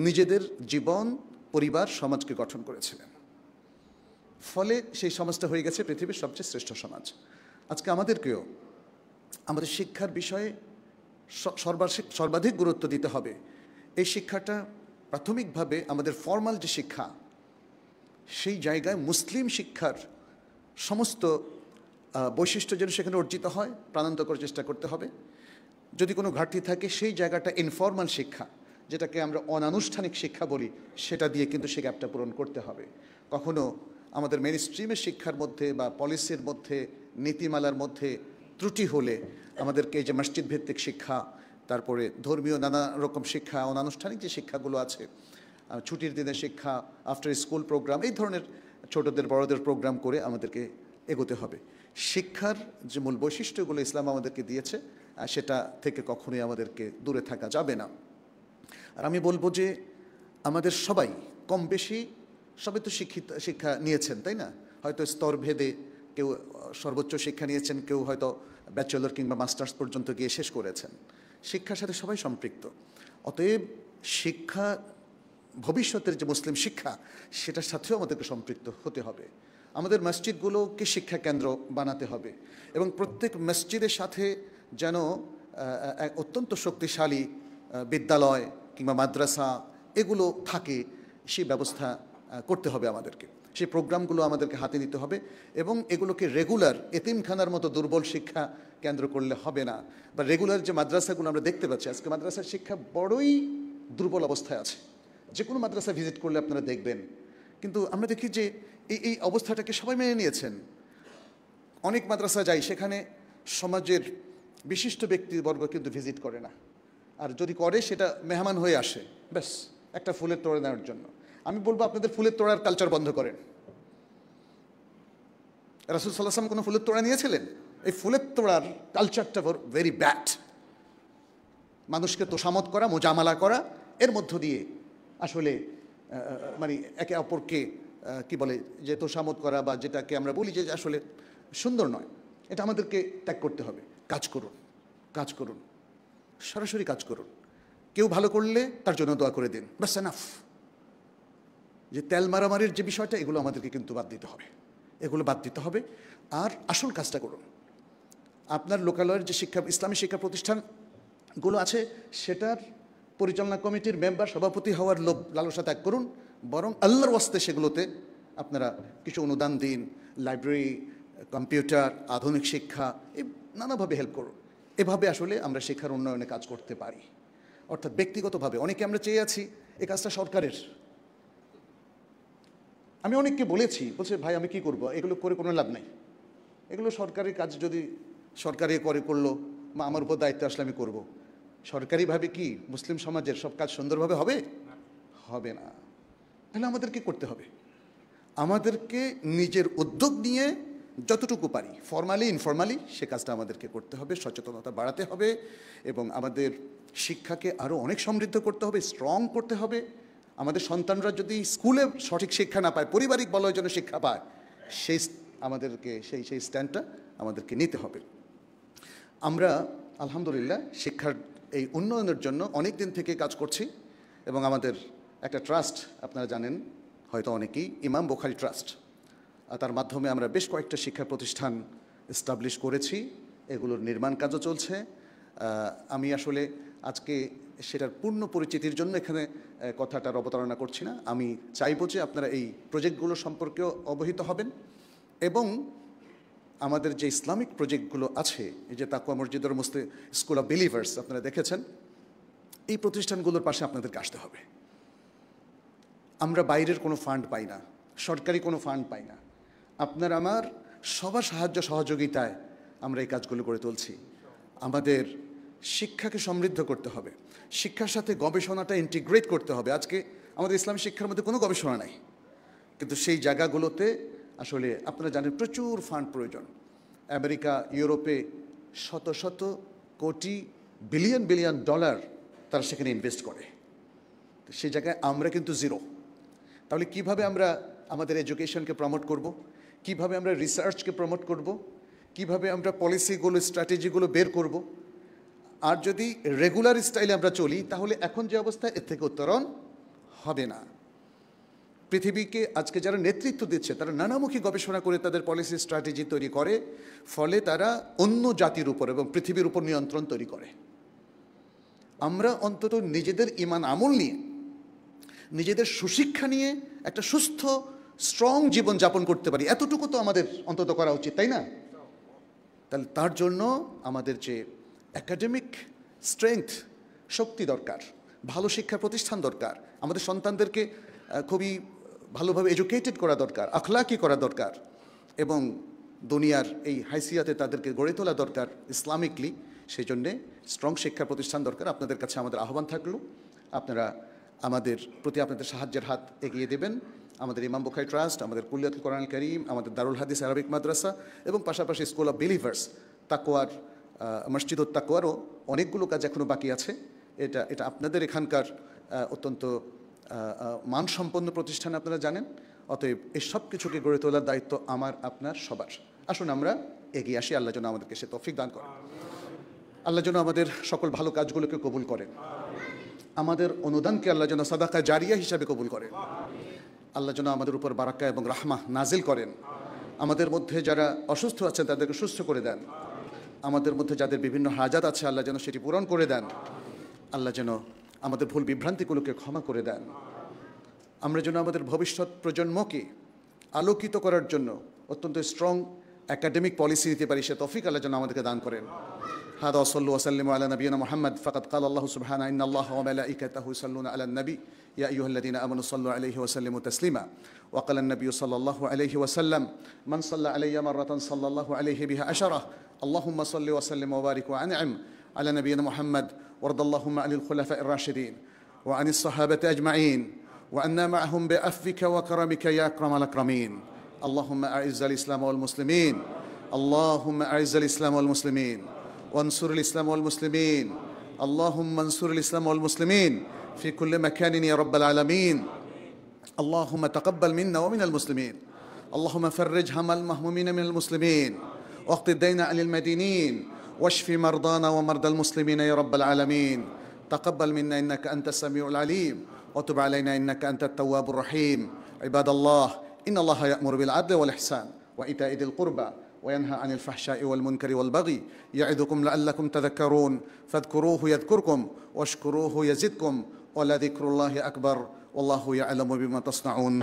A: নিজেদের জীবন, পরিবার, সমাজকে গঠন করেছিলেন। ফলে সেই সমাজটা হয়ে গেছে পৃথিবীর সবচেয়ে শ্রেষ্ঠ সমাজ। আজকে আমাদেরকেও আমাদের শিক্ষার বিষয়ে সর্বাধিক গুরুত্ব দিতে হবে। এই শিক্ষাটা প্রাথমিকভাবে আমাদের ফর্মাল যে শিক্ষা, সেই জায়গায় মুসলিম শিক্ষার সমস্ত বৈশিষ্ট্য যেন সেখানে অর্জিত হয়, প্রাণান্তর করার চেষ্টা করতে হবে। যদি কোনো ঘাটতি থাকে সেই জায়গাটা ইনফর্মাল শিক্ষা, যেটাকে আমরা অনানুষ্ঠানিক শিক্ষা বলি, সেটা দিয়ে কিন্তু সে গ্যাপটা পূরণ করতে হবে। কখনো আমাদের মেইন স্ট্রিমের শিক্ষার মধ্যে বা পলিসির মধ্যে, নীতিমালার মধ্যে ত্রুটি হলে আমাদেরকে এই যে মসজিদ ভিত্তিক শিক্ষা, তারপরে ধর্মীয় নানা রকম শিক্ষা, অনানুষ্ঠানিক যে শিক্ষাগুলো আছে, ছুটির দিনের শিক্ষা, আফটার স্কুল প্রোগ্রাম, এই ধরনের ছোটদের বড়দের প্রোগ্রাম করে আমাদেরকে এগোতে হবে। শিক্ষার যে মূল বৈশিষ্ট্যগুলো ইসলাম আমাদেরকে দিয়েছে সেটা থেকে কখনোই আমাদেরকে দূরে থাকা যাবে না। আর আমি বলবো যে আমাদের সবাই কম বেশি সবাই তো শিক্ষা নিয়েছেন, তাই না? হয়তো স্তরভেদে কেউ সর্বোচ্চ শিক্ষা নিয়েছেন, কেউ হয়তো ব্যাচেলর কিংবা মাস্টার্স পর্যন্ত গিয়ে শেষ করেছেন। শিক্ষার সাথে সবাই সম্পৃক্ত। অতএব শিক্ষা, ভবিষ্যতের যে মুসলিম শিক্ষা, সেটার সাথেও আমাদেরকে সম্পৃক্ত হতে হবে। আমাদের মসজিদগুলোকে শিক্ষা কেন্দ্র বানাতে হবে এবং প্রত্যেক মসজিদের সাথে যেন এক অত্যন্ত শক্তিশালী বিদ্যালয় কিংবা মাদ্রাসা এগুলো থাকে, সেই ব্যবস্থা করতে হবে আমাদেরকে। সেই প্রোগ্রামগুলো আমাদেরকে হাতে নিতে হবে এবং এগুলোকে রেগুলার, এতিমখানার মতো দুর্বল শিক্ষা কেন্দ্র করলে হবে না। বা রেগুলার যে মাদ্রাসাগুলো আমরা দেখতে পাচ্ছি, আজকে মাদ্রাসার শিক্ষা বড়ই দুর্বল অবস্থায় আছে। যে কোনো মাদ্রাসা ভিজিট করলে আপনারা দেখবেন। কিন্তু আমরা দেখি যে এই অবস্থাটাকে সবাই মেনে নিয়েছেন। অনেক মাদ্রাসা যাই, সেখানে সমাজের বিশিষ্ট ব্যক্তিবর্গ কিন্তু ভিজিট করে না, আর যদি করে সেটা মেহমান হয়ে আসে, ব্যাস একটা ফুলের তোড়া নেওয়ার জন্য। আমি বলবো আপনাদের ফুলের তোড়ার কালচার বন্ধ করেন। রাসূল সাল্লাল্লাহু আলাইহি ওয়াসাল্লাম কোনো ফুলের তোড়া নিয়েছিলেন? এই ফুলের তোড়ার কালচারটা ভেরি ব্যাড। মানুষকে তোষামত করা, মোজামালা করা, এর মধ্য দিয়ে আসলে মানে একে অপরকে কি বলে যে তোষামত করা, বা যেটাকে আমরা বলি যে আসলে সুন্দর নয়, এটা আমাদেরকে ত্যাগ করতে হবে। কাজ করুন, কাজ করুন, সরাসরি কাজ করুন। কেউ ভালো করলে তার জন্য দোয়া করে দিন, বাস এনাফ। যে তেল মারামারির যে বিষয়টা, এগুলো আমাদেরকে কিন্তু বাদ দিতে হবে, এগুলো বাদ দিতে হবে। আর আসল কাজটা করুন। আপনার লোকালয়ের যে ইসলামী শিক্ষা প্রতিষ্ঠানগুলো আছে, সেটার পরিচালনা কমিটির মেম্বার, সভাপতি হওয়ার লোভ লালসা ত্যাগ করুন। বরং আল্লাহর ওয়াস্তে সেগুলোতে আপনারা কিছু অনুদান দিন, লাইব্রেরি, কম্পিউটার, আধুনিক শিক্ষা, এই নানাভাবে হেল্প করুন। এভাবে আসলে আমরা শিক্ষার উন্নয়নে কাজ করতে পারি। অর্থাৎ ব্যক্তিগতভাবে অনেকে আমরা চেয়ে আছি এই কাজটা সরকারের। আমি অনেককে বলছে ভাই আমি কি করব, এগুলো করে কোনো লাভ নাই, এগুলো সরকারি কাজ, যদি সরকারি করলো বা আমার উপর দায়িত্ব আসলে আমি করব। সরকারিভাবে কি মুসলিম সমাজের সব কাজ সুন্দরভাবে হবে? হবে না। তাহলে আমাদের কি করতে হবে? আমাদেরকে নিজের উদ্যোগ নিয়ে যতটুকু পারি, ফর্মালি ইনফর্মালি, সে কাজটা আমাদেরকে করতে হবে, সচেতনতা বাড়াতে হবে, এবং আমাদের শিক্ষাকে আরও অনেক সমৃদ্ধ করতে হবে, স্ট্রং করতে হবে। আমাদের সন্তানরা যদি স্কুলে সঠিক শিক্ষা না পায়, পারিবারিক বলয়ের জন্য শিক্ষা পায়, আমাদেরকে সেই স্ট্যান্ডটা আমাদেরকে নিতে হবে। আমরা আলহামদুলিল্লাহ শিক্ষার এই উন্নয়নের জন্য অনেক দিন থেকে কাজ করছি, এবং আমাদের একটা ট্রাস্ট আপনারা জানেন হয়তো অনেকেই, ইমাম বুখারী ট্রাস্ট, তার মাধ্যমে আমরা বেশ কয়েকটা শিক্ষা প্রতিষ্ঠান এস্টাবলিশ করেছি। এগুলোর নির্মাণ কাজও চলছে। আমি আসলে আজকে সেটার পূর্ণ পরিচিতির জন্য এখানে কথাটার অবতারণা করছি না। আমি চাইব যে আপনারা এই প্রজেক্টগুলো সম্পর্কেও অবহিত হবেন, এবং আমাদের যে ইসলামিক প্রজেক্টগুলো আছে, এই যে তাকওয়া মসজিদের মুসলিম স্কুল অফ বিলিভার্স আপনারা দেখেছেন, এই প্রতিষ্ঠানগুলোর পাশে আপনাদেরকে আসতে হবে। আমরা বাইরের কোনো ফান্ড পাই না, সরকারি কোনো ফান্ড পাই না। আপনার আমার সবার সাহায্য সহযোগিতায় আমরা এই কাজগুলো করে তুলছি। আমাদের শিক্ষাকে সমৃদ্ধ করতে হবে, শিক্ষার সাথে গবেষণাটা ইন্টিগ্রেট করতে হবে। আজকে আমাদের ইসলামী শিক্ষার মধ্যে কোনো গবেষণা নাই, কিন্তু সেই জায়গাগুলোতে আসলে আপনারা জানেন প্রচুর ফান্ড প্রয়োজন। আমেরিকা, ইউরোপে শত শত কোটি, বিলিয়ন বিলিয়ন ডলার তারা সেখানে ইনভেস্ট করে। তো সেই জায়গায় আমরা কিন্তু জিরো। তাহলে কিভাবে আমরা আমাদের এডুকেশনকে প্রমোট করব, কিভাবে আমরা রিসার্চকে প্রমোট করব, কিভাবে আমরা পলিসিগুলো, স্ট্র্যাটেজিগুলো বের করব? আর যদি রেগুলার স্টাইলে আমরা চলি, তাহলে এখন যে অবস্থা, এর থেকে উত্তরণ হবে না। পৃথিবীকে আজকে যারা নেতৃত্ব দিচ্ছে, তারা নানামুখী গবেষণা করে তাদের পলিসি স্ট্র্যাটেজি তৈরি করে, ফলে তারা অন্য জাতির উপর এবং পৃথিবীর উপর নিয়ন্ত্রণ তৈরি করে। আমরা অন্তত নিজেদের ঈমান আমল নিয়ে, নিজেদের সুশিক্ষা নিয়ে একটা সুস্থ স্ট্রং জীবন যাপন করতে পারি, এতটুকু তো আমাদের অন্তত করা উচিত, তাই না? তাহলে তার জন্য আমাদের যে একাডেমিক স্ট্রেংথ, শক্তি দরকার, ভালো শিক্ষা প্রতিষ্ঠান দরকার, আমাদের সন্তানদেরকে খুবই ভালোভাবে এডুকেটেড করা দরকার, আখলাকি করা দরকার, এবং দুনিয়ার এই হাইসিয়াতে তাদেরকে গড়ে তোলা দরকার ইসলামিকলি। সেই জন্যে স্ট্রং শিক্ষা প্রতিষ্ঠান দরকার। আপনাদের কাছে আমাদের আহ্বান থাকলো, আপনারা আমাদের প্রতি আপনাদের সাহায্যের হাত এগিয়ে দেবেন। আমাদের ইমাম বুখারী ট্রাস্ট, আমাদের কুল্লিয়াতুল কোরআনুল কারীম, আমাদের দারুল হাদিস আরবিক মাদ্রাসা, এবং পাশাপাশি স্কুল অফ বিলিভার্স, তাকওয়ার মসজিদুত তাকওয়ারও অনেকগুলো কাজ এখনও বাকি আছে। এটা আপনাদের এখানকার অত্যন্ত মানসম্পন্ন প্রতিষ্ঠান, আপনারা জানেন। অতএব এই সব কিছুকে গড়ে তোলার দায়িত্ব আমার, আপনার, সবার। আসুন আমরা এগিয়ে আসি। আল্লাহ যেন আমাদেরকে সে তৌফিক দান করেন। আল্লাহ যেন আমাদের সকল ভালো কাজগুলোকে কবুল করেন। আমাদের অনুদানকে আল্লাহ যেন সাদাকা জারিয়া হিসাবে কবুল করেন। আল্লাহ যেন আমাদের উপর বারাকা এবং রাহমা নাজিল করেন। আমাদের মধ্যে যারা অসুস্থ আছেন তাদেরকে সুস্থ করে দেন। আমাদের মধ্যে যাদের বিভিন্ন হাজাত আছে, আল্লাহ যেন সেটি পূরণ করে দেন। আল্লাহ যেন আমাদের ভুল বিভ্রান্তিগুলোকে ক্ষমা করে দেন। আমরা যেন আমাদের ভবিষ্যৎ প্রজন্মকে আলোকিত করার জন্য অত্যন্ত স্ট্রং একাডেমিক পলিসি নিতে পারি, সে তৌফিক আল্লাহ যেন আমাদেরকে দান করেন। هذا وصلوا وسلموا على نبينا محمد فقد قال الله سبحانه إن الله وملائكته يصلون على النبي يا أيها الذين آمنوا صلوا عليه وسلموا تسليما. وقال النبي صلى الله عليه وسلم من صلى علي مرة صلى الله عليه بها عشرة. اللهم صل وسلم وبارك وأنعم على نبينا محمد وارض اللهم عن الخلفاء الراشدين وعن الصحابة أجمعين وعنا معهم بعفوك وكرمك يا أكرم الأكرمين. اللهم أعز الإسلام والمسلمين، اللهم أعز الإسلام والمسلمين وانصر الإسلام والمسلمين، اللهم انصر الإسلام والمسلمين في كل مكان يا رب العالمين. اللهم تقبل منا ومن المسلمين، اللهم فرج هم المهمومين من المسلمين واقض الدين عن المدينين واشف مرضانا ومرضى المسلمين يا رب العالمين. تقبل منا إنك أنت السميع العليم وتب علينا إنك أنت التواب الرحيم. عباد الله إن الله يأمر بالعدل والإحسان وإيتاء ذي القربى وينهى عن الفحشاء والمنكر والبغي يعظكم لعلكم تذكرون فاذكروه يذكركم واشكروه يزدكم ولذكر الله أكبر والله يعلم بما تصنعون.